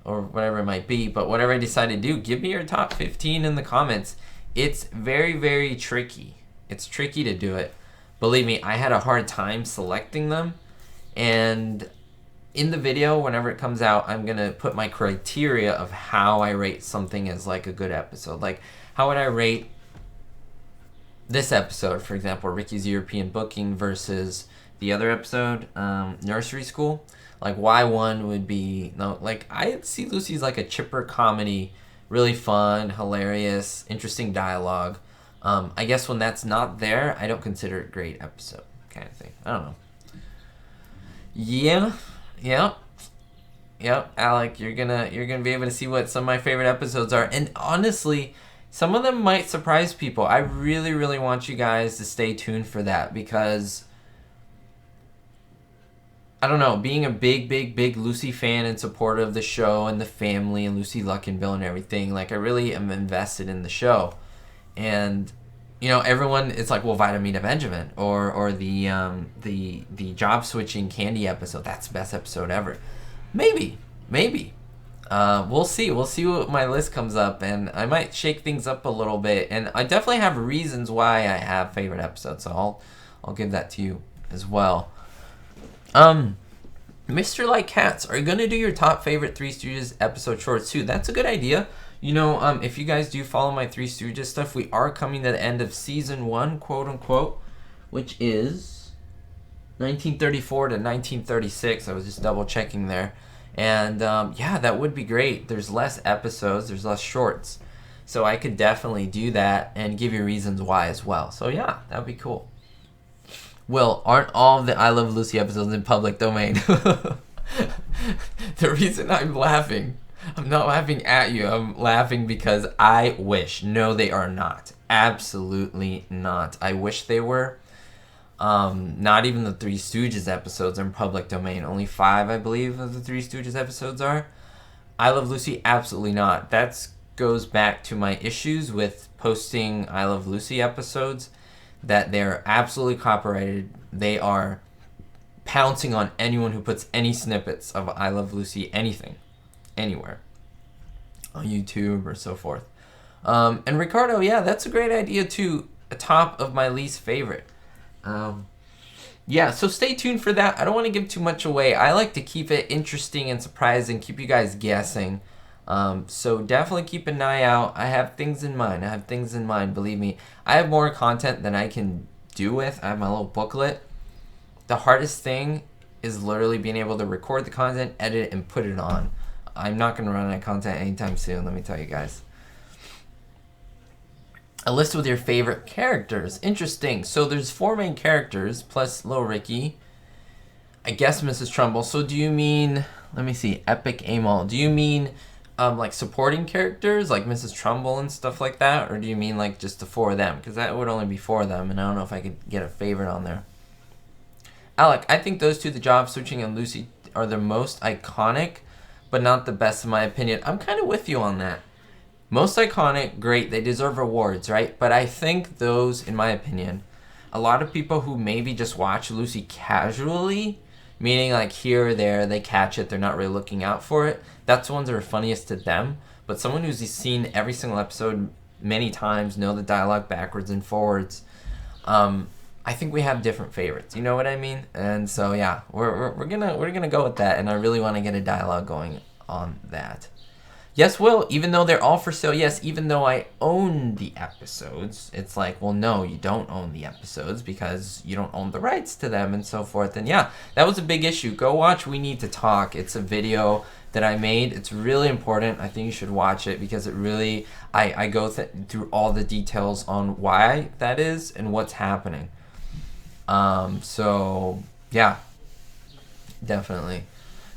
Or whatever it might be, but whatever I decide to do, give me your top 15 in the comments. It's very, very tricky. It's tricky to do it. Believe me, I had a hard time selecting them. And in the video, whenever it comes out, I'm going to put my criteria of how I rate something as like a good episode. Like, how would I rate this episode, for example, Ricky's European Booking versus the other episode, Nursery School? Like, why one would be... No, like, I see Lucy's like a chipper comedy. Really fun, hilarious, interesting dialogue. I guess when that's not there, I don't consider it a great episode kind of thing. I don't know. Yeah. Alec, you're gonna be able to see what some of my favorite episodes are. And honestly, some of them might surprise people. I really, really want you guys to stay tuned for that, because... I don't know, being a big Lucy fan and supporter of the show and the family and Lucy Luckinbill and everything, like, I really am invested in the show. And, everyone, it's like, well, Vitamina Benjamin or the job switching candy episode, that's the best episode ever. Maybe. We'll see what my list comes up, and I might shake things up a little bit. And I definitely have reasons why I have favorite episodes, so I'll give that to you as well. Mr. Like Cats, are you going to do your top favorite Three Stooges episode shorts too? That's a good idea. If you guys do follow my Three Stooges stuff, we are coming to the end of season 1, quote unquote, which is 1934 to 1936. I was just double checking there. And yeah, that would be great. There's less episodes, there's less shorts. So I could definitely do that and give you reasons why as well. So yeah, that would be cool. Will, aren't all of the I Love Lucy episodes in public domain? The reason I'm laughing, I'm not laughing at you, I'm laughing because I wish. No, they are not. Absolutely not. I wish they were. Not even the Three Stooges episodes are in public domain. Only 5, I believe, of the Three Stooges episodes are. I Love Lucy, absolutely not. That's goes back to my issues with posting I Love Lucy episodes, that they're absolutely copyrighted. They are pouncing on anyone who puts any snippets of I Love Lucy, anything, anywhere, on YouTube or so forth. And Ricardo, yeah, that's a great idea too. A top of my least favorite. Yeah, so stay tuned for that. I don't want to give too much away. I like to keep it interesting and surprising, keep you guys guessing. So definitely keep an eye out. I have things in mind. Believe me. I have more content than I can do with. I have my little booklet. The hardest thing is literally being able to record the content, edit it, and put it on. I'm not going to run out of content anytime soon, let me tell you guys. A list with your favorite characters. Interesting. So there's 4 main characters, plus Lil Ricky. I guess Mrs. Trumbull. So do you mean, let me see, Epic Amal. Do you mean like supporting characters, like Mrs. Trumbull and stuff like that? Or do you mean like just the 4 of them? Because that would only be 4 of them, and I don't know if I could get a favorite on there. Alec, I think those two, the job switching and Lucy, are the most iconic, but not the best in my opinion. I'm kind of with you on that. Most iconic, great, they deserve awards, right? But I think those, in my opinion, a lot of people who maybe just watch Lucy casually, meaning like here or there, they catch it, they're not really looking out for it, that's the ones that are funniest to them. But someone who's seen every single episode many times, know the dialogue backwards and forwards, I think we have different favorites. You know what I mean? And so yeah, we're gonna go with that, and I really want to get a dialogue going on that. Yes, Will, even though they're all for sale, yes, even though I own the episodes, it's like, well, no, you don't own the episodes because you don't own the rights to them and so forth. And yeah, that was a big issue. Go watch We Need to Talk. It's a video that I made. It's really important. I think you should watch it because it really, I go through all the details on why that is and what's happening. So, yeah, definitely.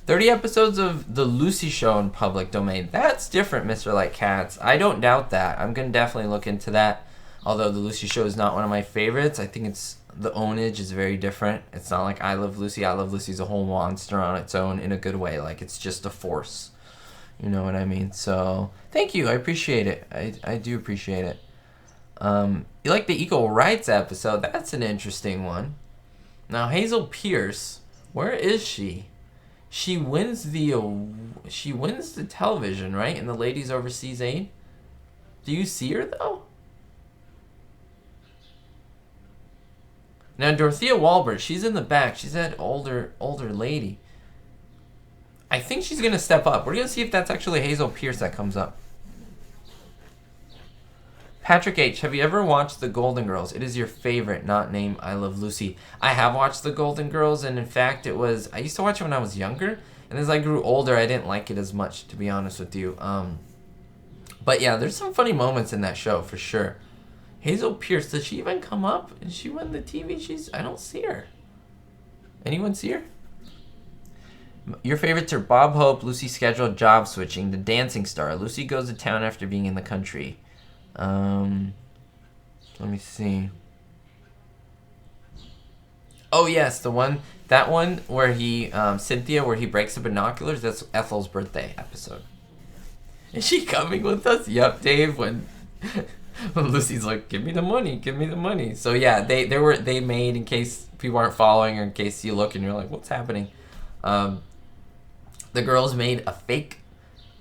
30 episodes of The Lucy Show in public domain. That's different, Mr. Like Cats. I don't doubt that. I'm going to definitely look into that. Although The Lucy Show is not one of my favorites. I think it's the ownage is very different. It's not like I Love Lucy. I Love Lucy's a whole monster on its own in a good way. Like, it's just a force. You know what I mean? So, thank you. I appreciate it. I do appreciate it. You like the equal rights episode? That's an interesting one. Now, Hazel Pierce, where is she? She wins the television, right? In the Ladies Overseas Aid. Do you see her though? Now Dorothea Walbert, she's in the back. She's that older lady. I think she's gonna step up. We're gonna see if that's actually Hazel Pierce that comes up. Patrick H., have you ever watched The Golden Girls? It is your favorite, not named I Love Lucy. I have watched The Golden Girls, and in fact, I used to watch it when I was younger, and as I grew older, I didn't like it as much, to be honest with you. But yeah, there's some funny moments in that show, for sure. Hazel Pierce, does she even come up? Is she win the TV? I don't see her. Anyone see her? Your favorites are Bob Hope, Lucy scheduled job switching, The Dancing Star, Lucy goes to town after being in the country. Let me see. Oh yes, that one where he, Cynthia, where he breaks the binoculars, that's Ethel's birthday episode. Is she coming with us? Yep, Dave, when Lucy's like, give me the money. So yeah, they made, in case people aren't following or in case you look and you're like, what's happening? The girls made a fake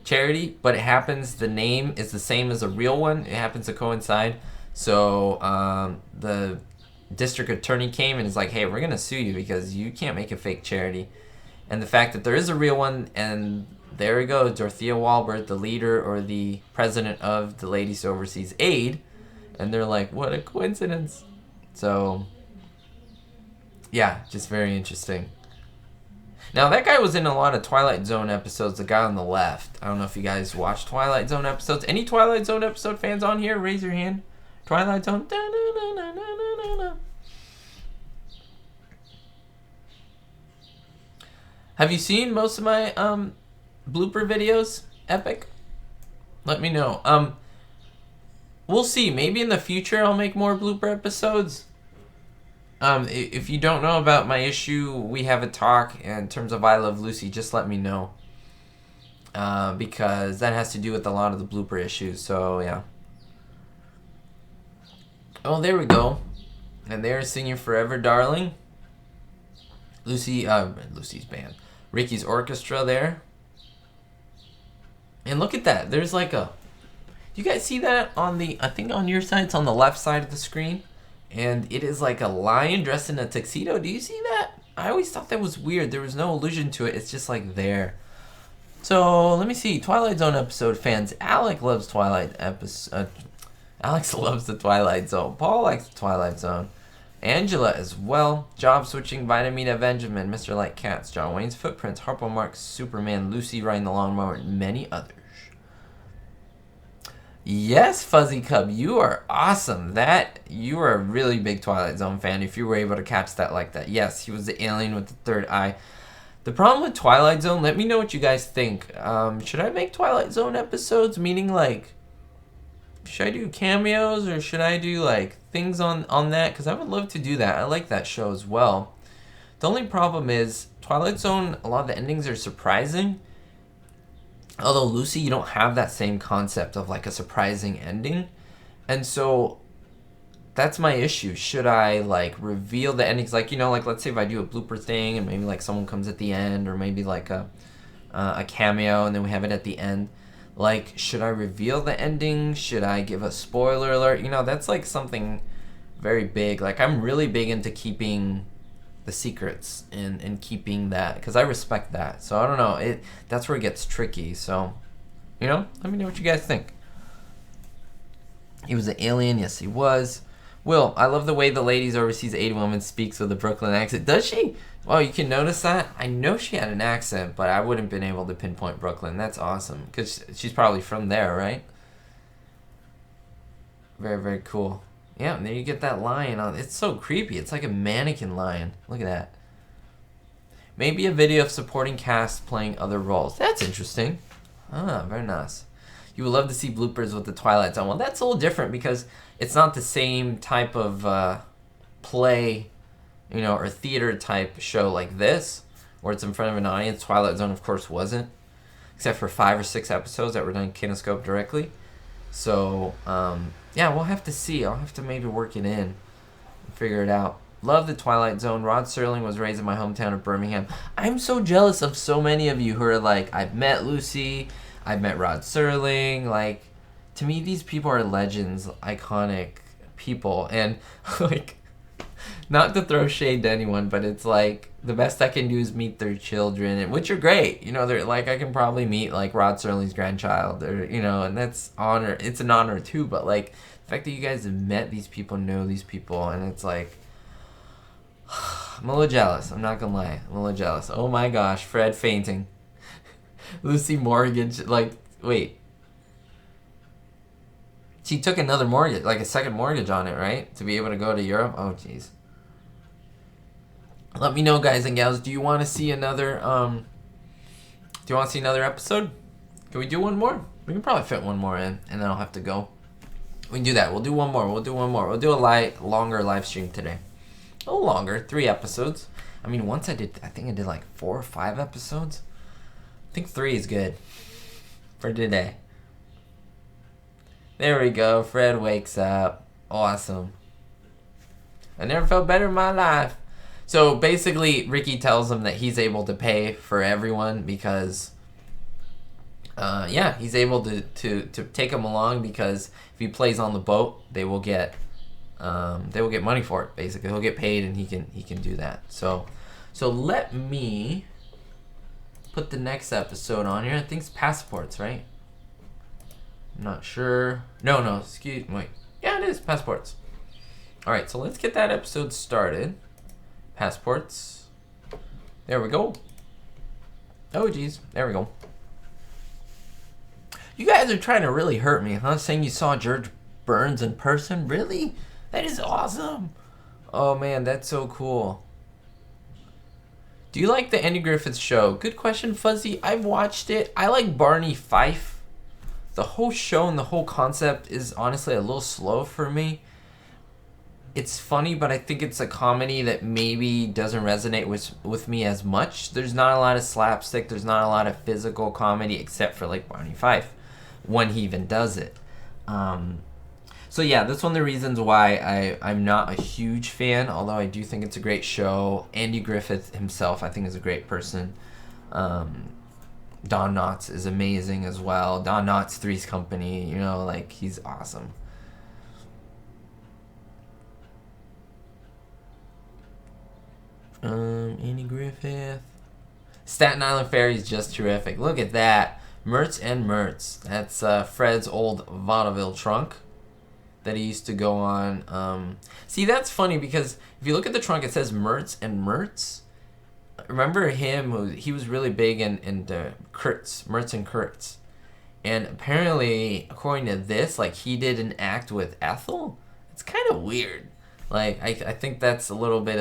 charity, but the name is the same as a real one. It happens to coincide. So the district attorney came and is like, hey, we're going to sue you because you can't make a fake charity. And the fact that there is a real one, and there we go, Dorothea Walbert, the leader or the president of the Ladies Overseas Aid, and they're like, what a coincidence. So, yeah, just very interesting. Now, that guy was in a lot of Twilight Zone episodes, the guy on the left. I don't know if you guys watch Twilight Zone episodes. Any Twilight Zone episode fans on here? Raise your hand. Twilight Zone. Have you seen most of my blooper videos? Epic? Let me know. We'll see. Maybe in the future I'll make more blooper episodes. If you don't know about my issue, we have a talk in terms of I Love Lucy, just let me know. because that has to do with a lot of the blooper issues. So yeah. Oh, there we go. And they're singing "Forever, Darling." Lucy's band, Ricky's orchestra there. And look at that. There's like a. You guys see that on the? I think on your side, it's on the left side of the screen, and it is like a lion dressed in a tuxedo. Do you see that? I always thought that was weird. There was no allusion to it. It's just like there. So let me see. Twilight Zone episode fans. Alex loves Twilight episode. Alex loves the Twilight Zone. Paul likes the Twilight Zone. Angela as well. Job switching. Vitamina Benjamin. Mr. Like Cats. John Wayne's Footprints. Harpo Marx. Superman. Lucy riding the lawnmower. And many others. Yes, Fuzzy Cub, you are awesome. You are a really big Twilight Zone fan if you were able to catch that like that. Yes, he was the alien with the third eye. The problem with Twilight Zone, let me know what you guys think. Should I make Twilight Zone episodes? Meaning like, should I do cameos or should I do like things on that? Because I would love to do that. I like that show as well. The only problem is Twilight Zone, a lot of the endings are surprising. Although Lucy, you don't have that same concept of like a surprising ending. And so that's my issue. Should I like reveal the endings? Like, you know, like let's say if I do a blooper thing and maybe like someone comes at the end, or maybe like a cameo and then we have it at the end. Like, should I reveal the ending? Should I give a spoiler alert? You know, that's like something very big. Like, I'm really big into keeping the secrets and keeping that, because I respect that. So I don't know, that's where it gets tricky. So, you know, let me know what you guys think. He was an alien. Yes, he was. Will, I love the way the ladies overseas aid woman speaks with a Brooklyn accent. Does she? Oh, you can notice that? I know she had an accent, but I wouldn't been able to pinpoint Brooklyn. That's awesome, because she's probably from there, right? Very, very cool. Yeah, and then you get that lion on. It's so creepy. It's like a mannequin lion. Look at that. Maybe a video of supporting cast playing other roles. That's interesting. Ah, very nice. You would love to see bloopers with the Twilight Zone. Well, that's a little different because it's not the same type of play, you know, or theater type show like this, where it's in front of an audience. Twilight Zone, of course, wasn't, except for 5 or 6 episodes that were done Kinescope directly. So, yeah, we'll have to see. I'll have to maybe work it in and figure it out. Love the Twilight Zone. Rod Serling was raised in my hometown of Birmingham. I'm so jealous of so many of you who are like, I've met Lucy, I've met Rod Serling. Like, to me, these people are legends, iconic people. And, like, not to throw shade to anyone, but it's like, the best I can do is meet their children, which are great. You know, they're like, I can probably meet like Rod Serling's grandchild, or, you know, and that's honor. It's an honor too, but like the fact that you guys have met these people, know these people, and it's like, I'm a little jealous. I'm not gonna lie. I'm a little jealous. Oh my gosh, Fred fainting. Lucy mortgage, like, wait. She took another mortgage, like a second mortgage on it, right? To be able to go to Europe? Oh, jeez. Let me know, guys and gals. Do you want to see another? Do you want to see another episode? Can we do one more? We can probably fit one more in, and then I'll have to go. We can do that. We'll do one more. We'll do a longer live stream today. A little longer, 3 episodes. I mean, I think I did like 4 or 5 episodes. I think 3 is good for today. There we go. Fred wakes up. Awesome. I never felt better in my life. So basically, Ricky tells him that he's able to pay for everyone because, he's able to take him along, because if he plays on the boat, they will get money for it. Basically, he'll get paid, and he can do that. So let me put the next episode on here. I think it's passports, right? I'm not sure. No, wait. Yeah, it is passports. All right, so let's get that episode started. Passports. There we go. Oh, geez. There we go. You guys are trying to really hurt me, huh? Saying you saw George Burns in person? Really? That is awesome. Oh, man, that's so cool. Do you like the Andy Griffith Show? Good question, Fuzzy. I've watched it. I like Barney Fife. The whole show and the whole concept is honestly a little slow for me. it's funny, but I think it's a comedy that maybe doesn't resonate with me as much. There's not a lot of slapstick. There's not a lot of physical comedy, except for like Barney Fife, when he even does it. So yeah, that's one of the reasons why I'm not a huge fan, although I do think it's a great show. Andy Griffith himself, I think, is a great person. Don Knotts is amazing as well. Don Knotts, Three's Company, you know, like, he's awesome. Andy Griffith. Staten Island Ferry is just terrific. Look at that. Mertz and Mertz. That's Fred's old vaudeville trunk that he used to go on. See, that's funny because if you look at the trunk, it says Mertz and Mertz. Remember him? He was really big in Kurtz, Mertz and Kurtz. And apparently, according to this, like, he did an act with Ethel. It's kind of weird. Like, I think that's a little bit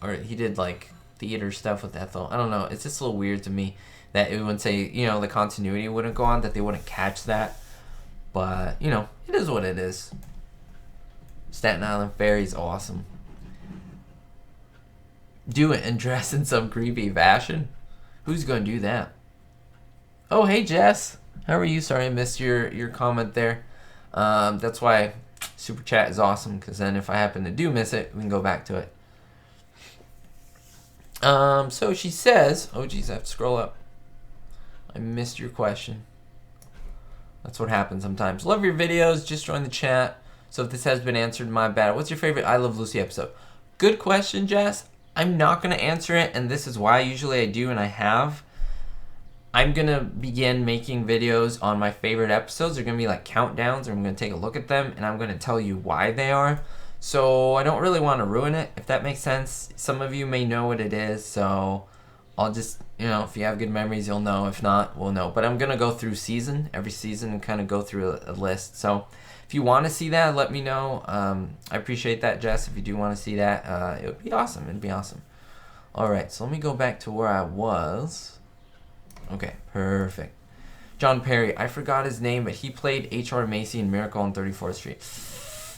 or he did like theater stuff with Ethel. I don't know. It's just a little weird to me that it would say, you know, the continuity wouldn't go on, that they wouldn't catch that. But, you know, it is what it is. Staten Island Ferry's awesome. Do it and dress in some creepy fashion? Who's going to do that? Oh, hey, Jess. How are you? Sorry I missed your comment there. That's why Super Chat is awesome, because then if I happen to do miss it, we can go back to it. So she says... Oh, geez, I have to scroll up. I missed your question. That's what happens sometimes. Love your videos. Just join the chat. So if this has been answered, my bad. What's your favorite I Love Lucy episode? Good question, Jess. I'm not going to answer it, and this is why usually I do, and I have. I'm going to begin making videos on my favorite episodes. They're going to be like countdowns, and I'm going to take a look at them, and I'm going to tell you why they are. So I don't really want to ruin it, if that makes sense. Some of you may know what it is, so I'll just, you know, if you have good memories, you'll know. If not, we'll know. But I'm going to go through every season, and kind of go through a list. So if you want to see that, let me know. I appreciate that, Jess. If you do want to see that, it would be awesome. It'd be awesome. All right, so let me go back to where I was. Okay, perfect. John Perry. I forgot his name, but he played H.R. Macy in Miracle on 34th Street.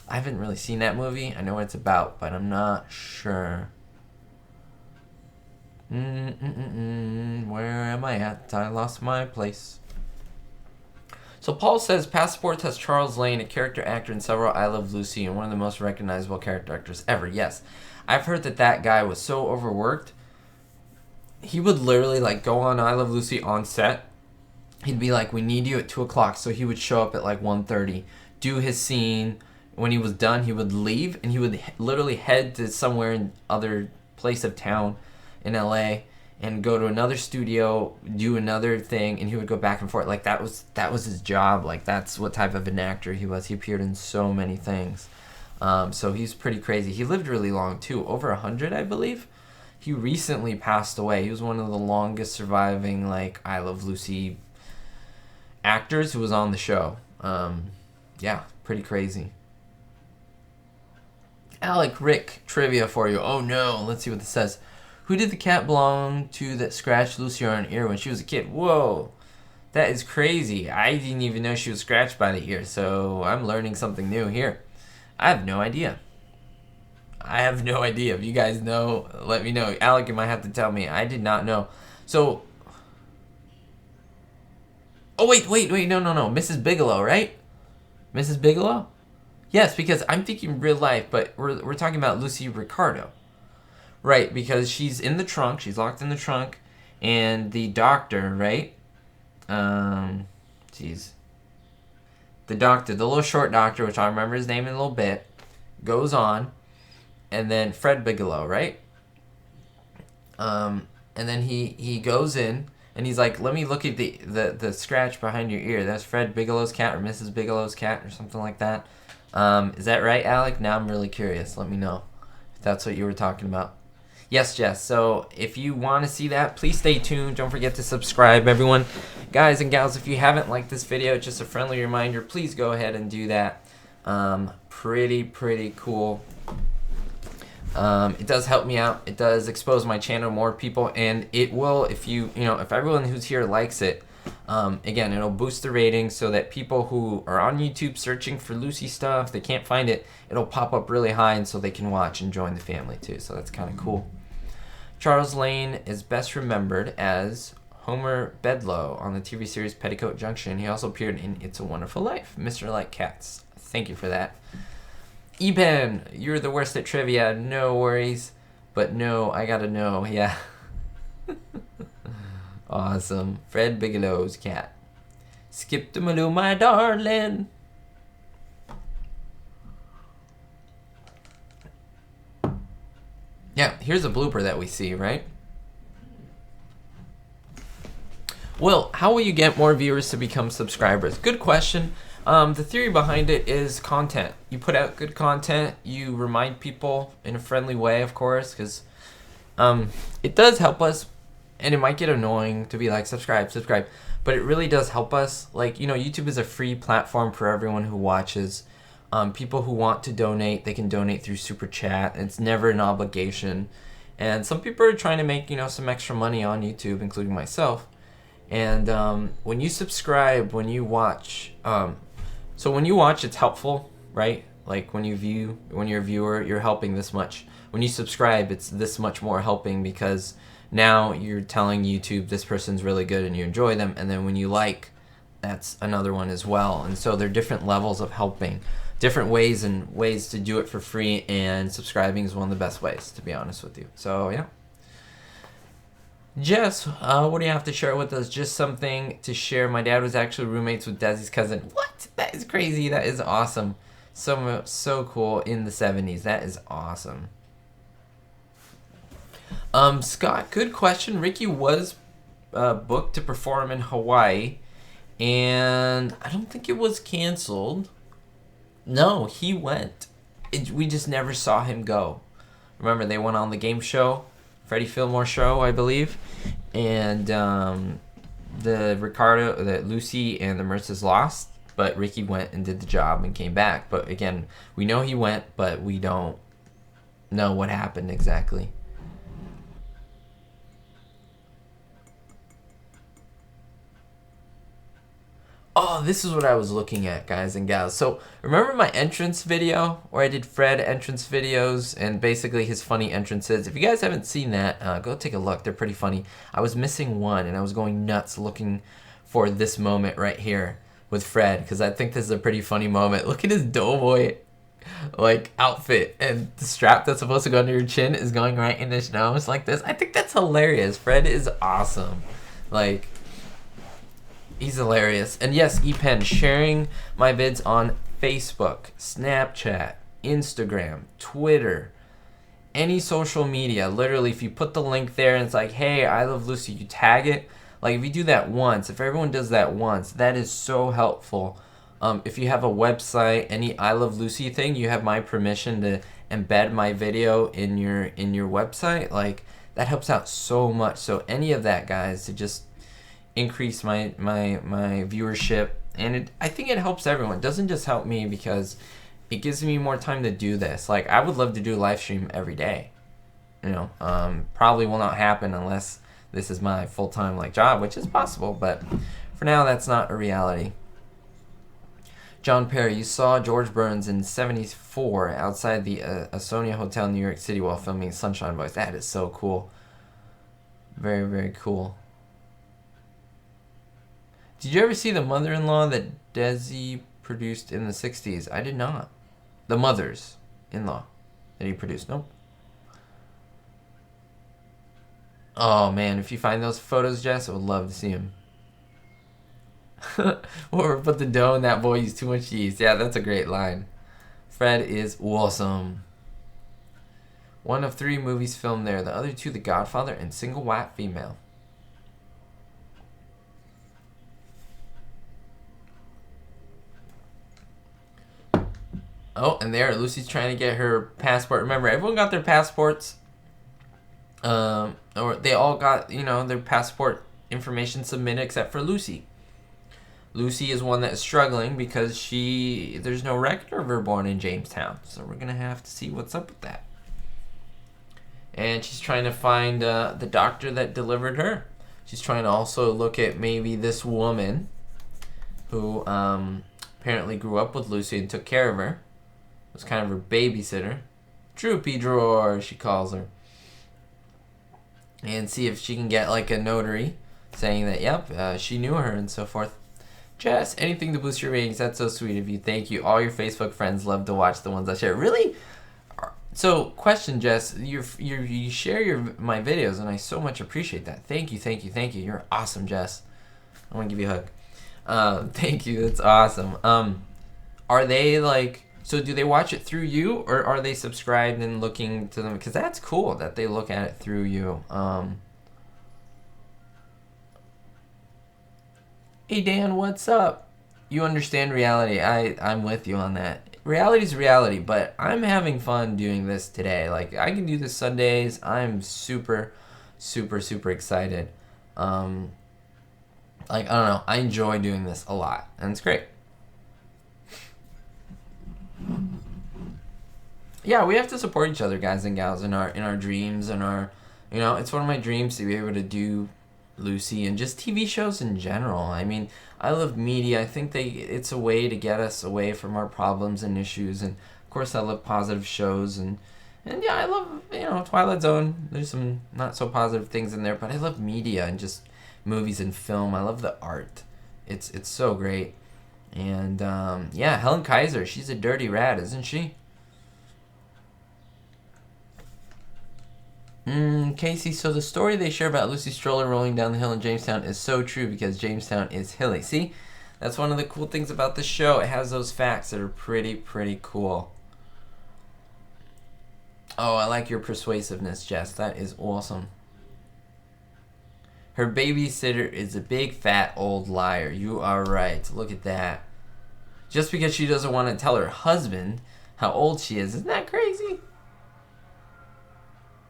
I haven't really seen that movie. I know what it's about, but I'm not sure. Where am I at? I lost my place. So Paul says, Passports has Charles Lane, a character actor in several I Love Lucy, and one of the most recognizable character actors ever. Yes. I've heard that guy was so overworked. He would literally, like, go on I Love Lucy on set. He'd be like, we need you at 2 o'clock. So he would show up at, like, 1:30, do his scene. When he was done, he would leave, and he would literally head to somewhere in other place of town in LA and go to another studio, do another thing, and he would go back and forth. Like, that was his job. Like, that's what type of an actor he was. He appeared in so many things. So he's pretty crazy. He lived really long, too. Over 100, I believe. He recently passed away. He was one of the longest surviving, like, I Love Lucy actors who was on the show. Yeah, pretty crazy. Alec, Rick, trivia for you. Oh, no. Let's see what this says. Who did the cat belong to that scratched Lucy on her ear when she was a kid? Whoa. That is crazy. I didn't even know she was scratched by the ear, so I'm learning something new here. I have no idea. If you guys know, let me know. Alec, you might have to tell me. I did not know. So... Oh, wait. No. Mrs. Bigelow, right? Mrs. Bigelow? Yes, because I'm thinking real life, but we're talking about Lucy Ricardo. Right, because she's in the trunk. She's locked in the trunk. And the doctor, right? The doctor, the little short doctor, which I'll remember his name in a little bit, goes on. And then Fred Bigelow, right? And then he goes in, and he's like, let me look at the scratch behind your ear. That's Fred Bigelow's cat or Mrs. Bigelow's cat or something like that. Is that right, Alec? Now I'm really curious. Let me know if that's what you were talking about. Yes, Jess. So if you want to see that, please stay tuned. Don't forget to subscribe, everyone. Guys and gals, if you haven't liked this video, just a friendly reminder, please go ahead and do that. Pretty cool. It does help me out. It does expose my channel to more people, and it will, if if everyone who's here likes it, again, it'll boost the ratings so that people who are on YouTube searching for Lucy stuff, they can't find it, it'll pop up really high, and so they can watch and join the family too. So that's kind of cool. Charles Lane is best remembered as Homer Bedloe on the TV series Petticoat Junction. He also appeared in It's a Wonderful Life. Mr. Like Cats. Thank you for that. Eben, you're the worst at trivia. No worries. But no, I gotta know. Yeah. Awesome. Fred Bigelow's cat. Skip to Maloo, my darling. Yeah, here's a blooper that we see, right? Will, how will you get more viewers to become subscribers? Good question. The theory behind it is content. You put out good content. You remind people in a friendly way, of course, because it does help us, and it might get annoying to be like, subscribe, subscribe, but it really does help us. Like, YouTube is a free platform for everyone who watches. People who want to donate, they can donate through Super Chat. It's never an obligation. And some people are trying to make, some extra money on YouTube, including myself. And when you subscribe, when you watch, so when you watch, it's helpful, right? Like when you're a viewer, you're helping this much. When you subscribe, it's this much more helping, because now you're telling YouTube this person's really good and you enjoy them. And then when you like, that's another one as well. And so there are different levels of helping, different ways to do it for free, and subscribing is one of the best ways, to be honest with you. So yeah. Jess, what do you have to share with us? Just something to share. My dad was actually roommates with Desi's cousin. What? That is crazy. That is awesome. So cool in the 70s. That is awesome. Scott, good question. Ricky was booked to perform in Hawaii, and I don't think it was canceled. No, he went. We just never saw him go. Remember, they went on the game show, Freddie Fillmore show, I believe, and the Lucy and the Merces lost, but Ricky went and did the job and came back. But again, we know he went, but we don't know what happened exactly. Oh, this is what I was looking at, guys and gals. So remember my entrance video where I did Fred entrance videos and basically his funny entrances? If you guys haven't seen that, go take a look. They're pretty funny. I was missing one, and I was going nuts looking for this moment right here with Fred, because I think this is a pretty funny moment. Look at his doughboy outfit, and the strap that's supposed to go under your chin is going right in his nose like this. I think that's hilarious. Fred is awesome. He's hilarious. And yes, ePen, sharing my vids on Facebook, Snapchat, Instagram, Twitter, any social media. Literally, if you put the link there and it's like, hey, I love Lucy, you tag it. Like, if you do that once, if everyone does that once, that is so helpful. If you have a website, any I Love Lucy thing, you have my permission to embed my video in your website. Like, that helps out so much. So any of that, guys, to just increase my viewership, and I think it helps everyone. It doesn't just help me, because it gives me more time to do this. Like, I would love to do a live stream every day. Probably will not happen unless this is my full-time job, which is possible, but for now that's not a reality. John Perry, you saw George Burns in '74 outside the Asonia Hotel in New York City while filming Sunshine Boys. That is so cool. Very, very cool. Did you ever see The Mother-in-Law that Desi produced in the 60s? I did not. The Mothers-in-Law that he produced. Nope. Oh, man. If you find those photos, Jess, I would love to see them. Or put the dough in that boy used too much yeast. Yeah, that's a great line. Fred is awesome. One of 3 movies filmed there. The other 2, The Godfather and Single White Female. Oh, and there, Lucy's trying to get her passport. Remember, everyone got their passports. Or they all got, their passport information submitted except for Lucy. Lucy is one that is struggling because there's no record of her born in Jamestown. So we're going to have to see what's up with that. and she's trying to find the doctor that delivered her. She's trying to also look at maybe this woman who apparently grew up with Lucy and took care of her. Was kind of her babysitter. Droopy drawer, she calls her. And see if she can get like a notary saying that, yep, she knew her and so forth. Jess, anything to boost your ratings. That's so sweet of you. Thank you. All your Facebook friends love to watch the ones I share. Really? So, question, Jess. You share my videos, and I so much appreciate that. Thank you, thank you, thank you. You're awesome, Jess. I want to give you a hug. Thank you. That's awesome. Are they like... So do they watch it through you, or are they subscribed and looking to them? Because that's cool that they look at it through you. Hey Dan, what's up? You understand reality. I'm with you on that. Reality's reality, but I'm having fun doing this today. Like, I can do this Sundays. I'm super, super, super excited. Like, I don't know. I enjoy doing this a lot, and it's great. Yeah, we have to support each other, guys and gals, in our dreams and our, you know, it's one of my dreams to be able to do Lucy and just TV shows in general. I mean, I love media. I think it's a way to get us away from our problems and issues, and of course I love positive shows and yeah, I love, you know, Twilight Zone. There's some not so positive things in there, but I love media and just movies and film. I love the art. It's so great. And yeah, Helen Kaiser, she's a dirty rat, isn't she? Casey, so the story they share about Lucy stroller rolling down the hill in Jamestown is so true because Jamestown is hilly. See, that's one of the cool things about the show. It has those facts that are pretty cool. Oh, I like your persuasiveness, Jess. That is awesome. Her babysitter is a big fat old liar. You are right. Look at that. Just because she doesn't want to tell her husband how old she is. Isn't that crazy?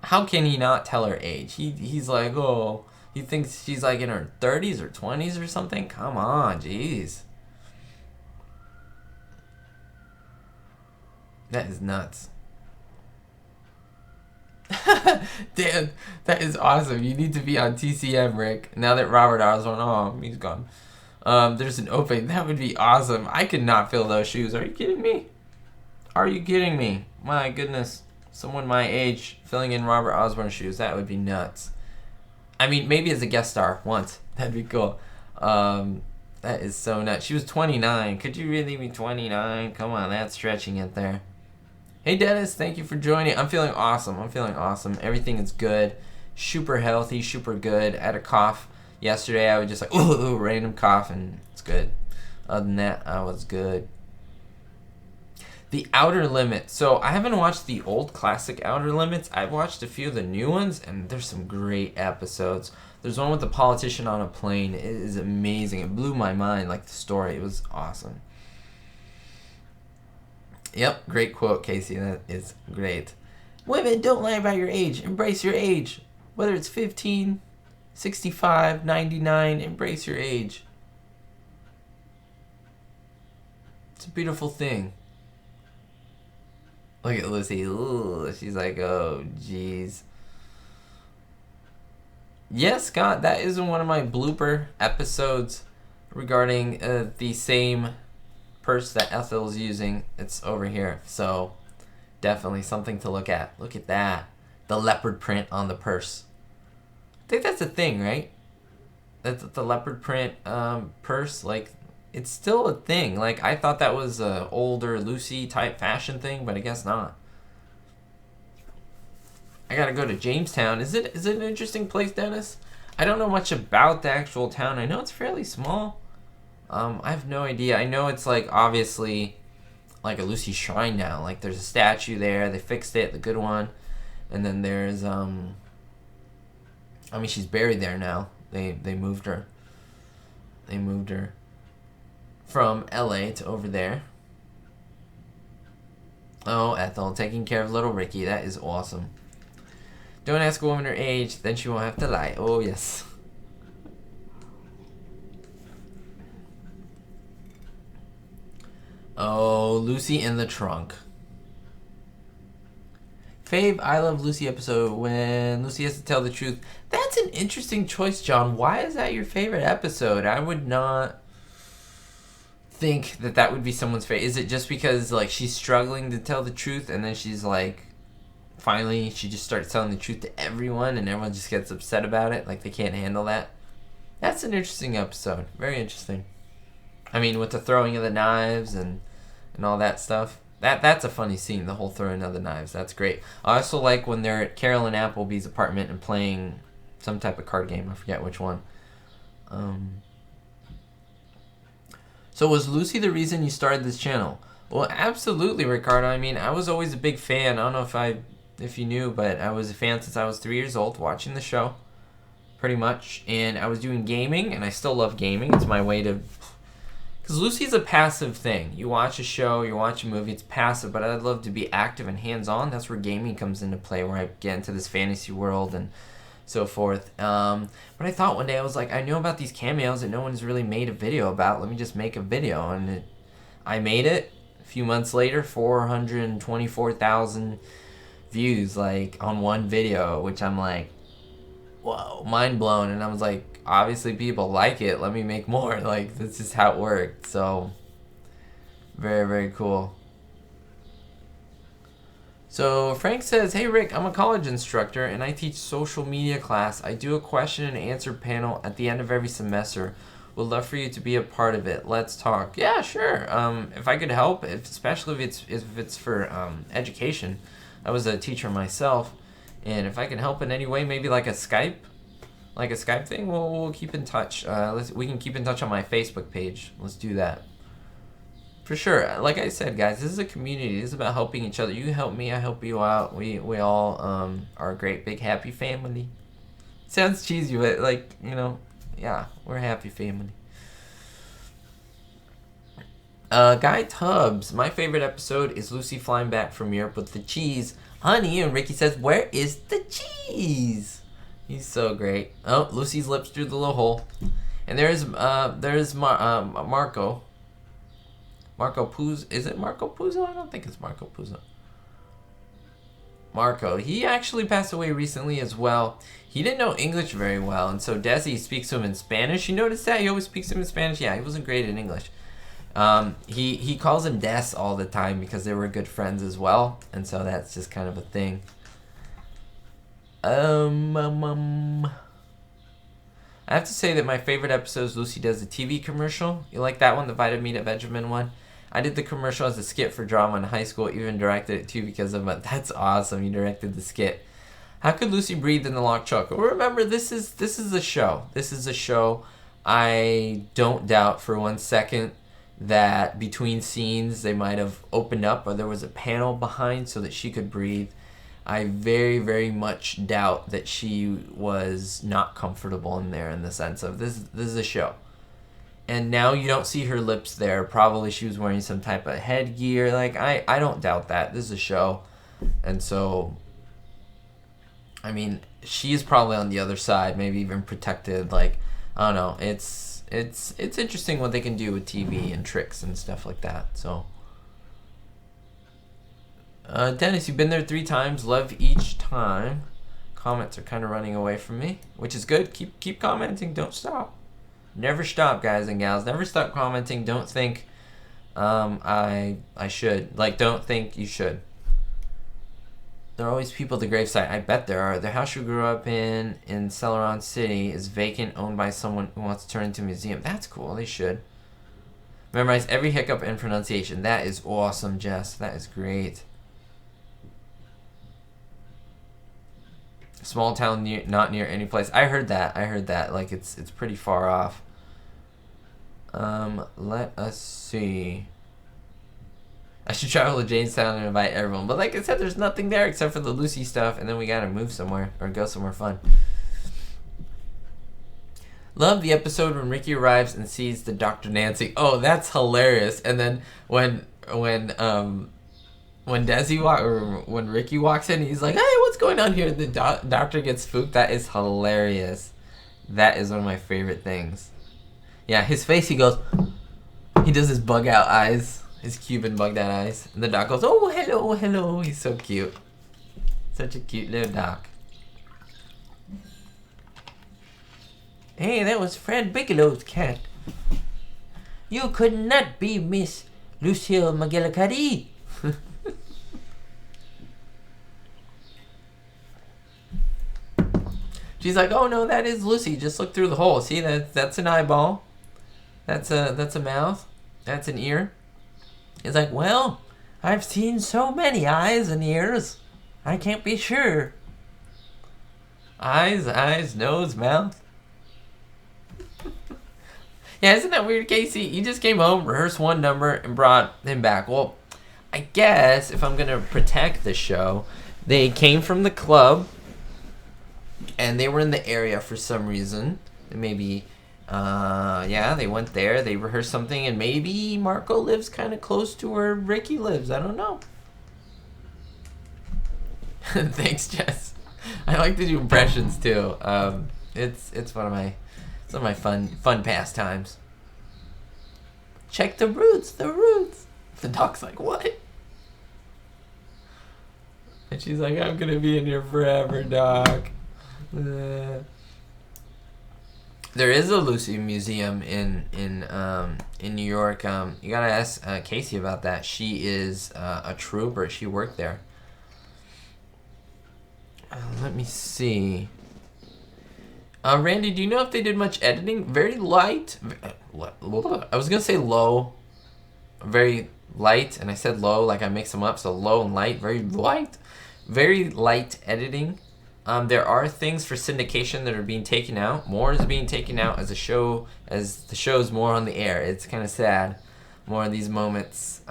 How can he not tell her age? He's like, oh, he thinks she's like in her 30s or 20s or something? Come on, jeez. That is nuts. Dan, that is awesome. You need to be on TCM, Rick. Now that Robert Osborne, oh, he's gone. There's an opening. That would be awesome. I could not fill those shoes. Are you kidding me? Are you kidding me? My goodness. Someone my age filling in Robert Osborne's shoes. That would be nuts. I mean, maybe as a guest star once. That'd be cool. That is so nuts. She was 29. Could you really be 29? Come on, that's stretching it there. Hey, Dennis. Thank you for joining. I'm feeling awesome. Everything is good. Super healthy. Super good. I had a cough yesterday. I was just like, ooh, random cough, and it's good. Other than that, I was good. The Outer Limits. So I haven't watched the old classic Outer Limits. I've watched a few of the new ones, and there's some great episodes. There's one with the politician on a plane. It is amazing. It blew my mind, like the story. It was awesome. Yep, great quote, Casey. That is great. Women, don't lie about your age. Embrace your age. Whether it's 15, 65, 99, embrace your age. It's a beautiful thing. Look at Lucy. Ooh, she's like, oh, jeez. Yes, Scott, that is one of my blooper episodes regarding the same purse that Ethel's using. It's over here. So, definitely something to look at. Look at that. The leopard print on the purse. I think that's a thing, right? That's the leopard print purse. Like, it's still a thing. Like, I thought that was a older Lucy type fashion thing, but I guess not. I gotta go to Jamestown. Is it an interesting place, Dennis? I don't know much about the actual town. I know it's fairly small. I have no idea. I know it's like obviously like a Lucy shrine now. Like there's a statue there. They fixed it, the good one. And then there's I mean she's buried there now. They moved her. They moved her from LA to over there. Oh, Ethel, taking care of little Ricky. That is awesome. Don't ask a woman her age, then she won't have to lie. Oh, yes. Oh, Lucy in the trunk. Fave I Love Lucy episode when Lucy has to tell the truth. That's an interesting choice, John. Why is that your favorite episode? I would not think that would be someone's favorite. Is it just because like she's struggling to tell the truth and then she's like finally she just starts telling the truth to everyone and everyone just gets upset about it, like they can't handle that? That's an interesting episode. Very interesting. I mean, with the throwing of the knives and all that stuff. That's a funny scene, the whole throwing of the knives. That's great. I also like when they're at Carolyn Appleby's apartment and playing some type of card game. I forget which one. So was Lucy the reason you started this channel? Well, absolutely, Ricardo. I mean, I was always a big fan. I don't know if you knew, but I was a fan since I was 3 years old, watching the show, pretty much. And I was doing gaming, and I still love gaming. It's my way to... Because Lucy's a passive thing. You watch a show, you watch a movie, it's passive, but I'd love to be active and hands-on. That's where gaming comes into play, where I get into this fantasy world and so forth. But I thought one day, I was like, I know about these cameos that no one's really made a video about. Let me just make a video. And I made it. A few months later, 424,000 views, like, on one video, which I'm like, whoa, mind blown. And I was like, obviously people like it, let me make more. Like, this is how it worked. So very, very cool. So Frank says, hey Rick, I'm a college instructor and I teach social media class. I do a question and answer panel at the end of every semester. Would love for you to be a part of it. Let's talk. Yeah, sure. If I could help, especially if it's for education. I was a teacher myself, and if I can help in any way, maybe like a Skype thing, we'll keep in touch. We can keep in touch on my Facebook page. Let's do that. For sure. Like I said, guys, this is a community. This is about helping each other. You help me, I help you out. We all are a great, big, happy family. Sounds cheesy, but like, you know, yeah, we're a happy family. Guy Tubbs, my favorite episode is Lucy flying back from Europe with the cheese. Honey, and Ricky says, where is the cheese? He's so great. Oh, Lucy's lips through the little hole. And there's Marco. Marco Puzo. Is it Marco Puzo? I don't think it's Marco Puzo. Marco. He actually passed away recently as well. He didn't know English very well, and so Desi speaks to him in Spanish. You notice that? He always speaks to him in Spanish? Yeah, he wasn't great in English. He calls him Des all the time because they were good friends as well, and so that's just kind of a thing. I have to say that my favorite episode is Lucy does the TV commercial. You like that one, the Vitamin Benjamin one? I did the commercial as a skit for drama in high school, even directed it too because of it. That's awesome, you directed the skit. How could Lucy breathe in the locked truck? Well, remember, this is a show. This is a show. I don't doubt for 1 second that between scenes they might have opened up or there was a panel behind so that she could breathe. I very, very much doubt that she was not comfortable in there in the sense of this is a show. And now you don't see her lips there. Probably she was wearing some type of headgear. Like, I don't doubt that. This is a show. And so, I mean, she's probably on the other side, maybe even protected. Like, I don't know. It's interesting what they can do with TV and tricks and stuff like that. So, Dennis, you've been there 3 times. Love each time. Comments are kind of running away from me, which is good. Keep commenting. Don't stop. Never stop, guys and gals. Never stop commenting. Don't think I should. Like, don't think you should. There are always people at the gravesite. I bet there are. The house you grew up in Celeron City is vacant, owned by someone who wants to turn it into a museum. That's cool. They should. Memorize every hiccup and pronunciation. That is awesome, Jess. That is great. Small town, not near any place. I heard that. Like, it's pretty far off. Let us see. I should travel to Jamestown and invite everyone. But like I said, there's nothing there except for the Lucy stuff, and then we gotta move somewhere or go somewhere fun. Love the episode when Ricky arrives and sees the Dr. Nancy. Oh, that's hilarious. And then when Ricky walks in, he's like, "Hey, what's going on here?" The doctor gets spooked. That is hilarious. That is one of my favorite things. Yeah, his face, he does his bug out eyes, his Cuban bugged out eyes. And the doc goes, "Oh, hello, hello." He's so cute. Such a cute little dog. Hey, that was Fred Bigelow's cat. You could not be Miss Lucille McGillicuddy. She's like, oh no, that is Lucy. Just look through the hole. See, that's an eyeball. That's a mouth. That's an ear. He's like, well, I've seen so many eyes and ears. I can't be sure. Eyes, nose, mouth. Yeah, isn't that weird, Casey? You just came home, rehearsed one number, and brought him back. Well, I guess if I'm going to protect the show, they came from the club, and they were in the area for some reason. Maybe, yeah, they went there, they rehearsed something, and maybe Marco lives kind of close to where Ricky lives. I don't know. Thanks, Jess. I like to do impressions, too. It's one of my fun pastimes. Check the roots, the roots. The dog's like, what? And she's like, I'm gonna be in here forever, dog. There is a Lucy museum in New York. You gotta ask Casey about that. She is a trooper. She worked there. Let me see. Randy, do you know if they did much editing? Very light. I was going to say low. Very light. And I said low like I mix them up. So low and light. Very light. Very light editing. There are things for syndication that are being taken out. More is being taken out as the show's more on the air. It's kind of sad. More of these moments.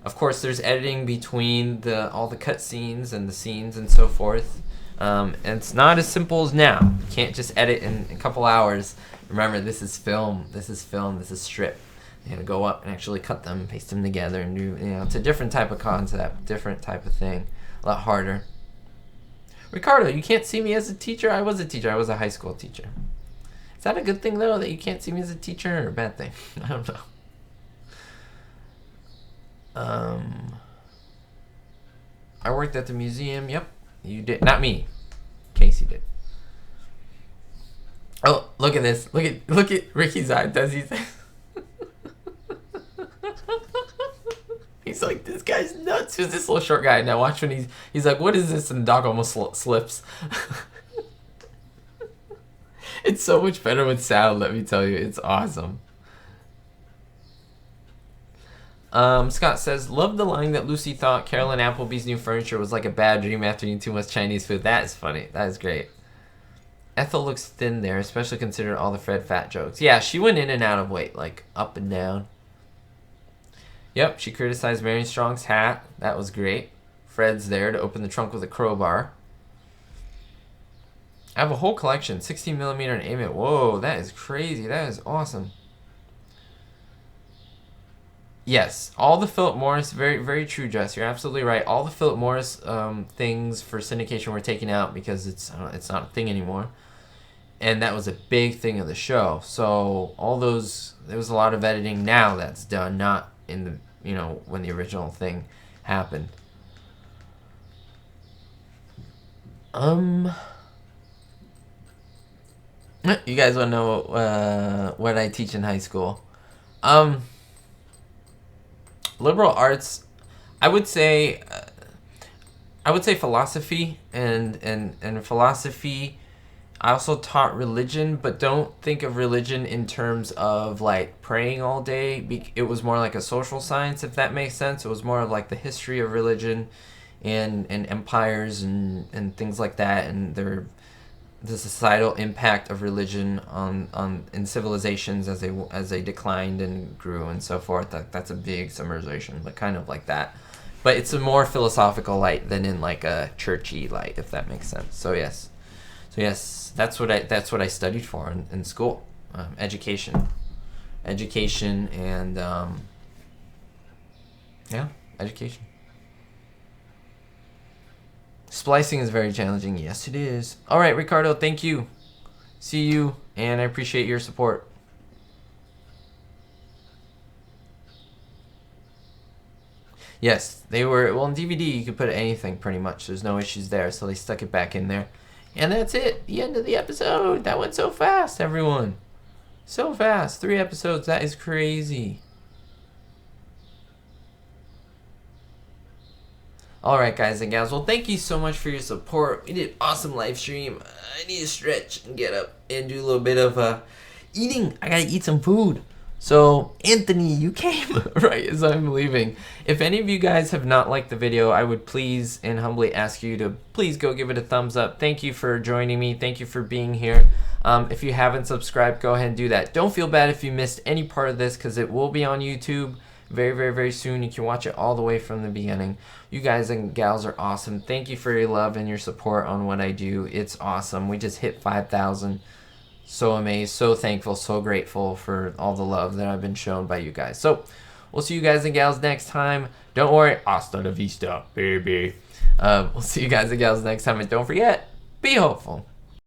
Of course, there's editing between all the cut scenes and the scenes and so forth. And it's not as simple as now. You can't just edit in a couple hours. Remember, this is film. This is strip. You gotta go up and actually cut them, paste them together, and do, it's a different type of concept, different type of thing. A lot harder. Ricardo, you can't see me as a teacher? I was a teacher. I was a high school teacher. Is that a good thing, though, that you can't see me as a teacher, or a bad thing? I don't know. I worked at the museum. Yep. You did. Not me. Casey did. Oh, look at this. Look at Ricky's eye. Does he say? He's like, this guy's nuts. Who's this little short guy? Now watch when he's like, what is this? And the dog almost slips. It's so much better with sound, let me tell you. It's awesome. Scott says, love the line that Lucy thought Carolyn Applebee's new furniture was like a bad dream after eating too much Chinese food. That is funny. That is great. Ethel looks thin there, especially considering all the Fred fat jokes. Yeah, she went in and out of weight, like up and down. Yep, she criticized Marion Strong's hat. That was great. Fred's there to open the trunk with a crowbar. I have a whole collection, 16mm and 8mm. Whoa, that is crazy. That is awesome. Yes, all the Philip Morris, very, very true, Jess. You're absolutely right. All the Philip Morris things for syndication were taken out because it's not a thing anymore. And that was a big thing of the show. So all those, there was a lot of editing now that's done, not in the, when the original thing happened. You guys want to know what I teach in high school? Liberal arts, I would say philosophy and philosophy. I also taught religion, but don't think of religion in terms of like praying all day. It was more like a social science, if that makes sense. It was more of like the history of religion and empires and things like that, and the societal impact of religion in civilizations as they declined and grew and so forth. That's a big summarization, but kind of like that. But it's a more philosophical light than in like a churchy light, if that makes sense. So yes, that's what I studied for in school, education, and education. Splicing is very challenging. Yes, it is. All right, Ricardo, thank you. See you, and I appreciate your support. Yes, they were. Well, in DVD, you could put anything pretty much. There's no issues there, so they stuck it back in there. And that's it. The end of the episode. That went so fast, everyone. So fast. 3 episodes. That is crazy. Alright, guys and gals. Well, thank you so much for your support. We did an awesome live stream. I need to stretch and get up and do a little bit of eating. I gotta eat some food. So, Anthony, you came right as I'm leaving. If any of you guys have not liked the video, I would please and humbly ask you to please go give it a thumbs up. Thank you for joining me. Thank you for being here. If you haven't subscribed, go ahead and do that. Don't feel bad if you missed any part of this because it will be on YouTube very, very, very soon. You can watch it all the way from the beginning. You guys and gals are awesome. Thank you for your love and your support on what I do. It's awesome. We just hit 5,000. So amazed, so thankful, so grateful for all the love that I've been shown by you guys. So we'll see you guys and gals next time. Don't worry, hasta la vista, baby. We'll see you guys and gals next time. And don't forget, be hopeful.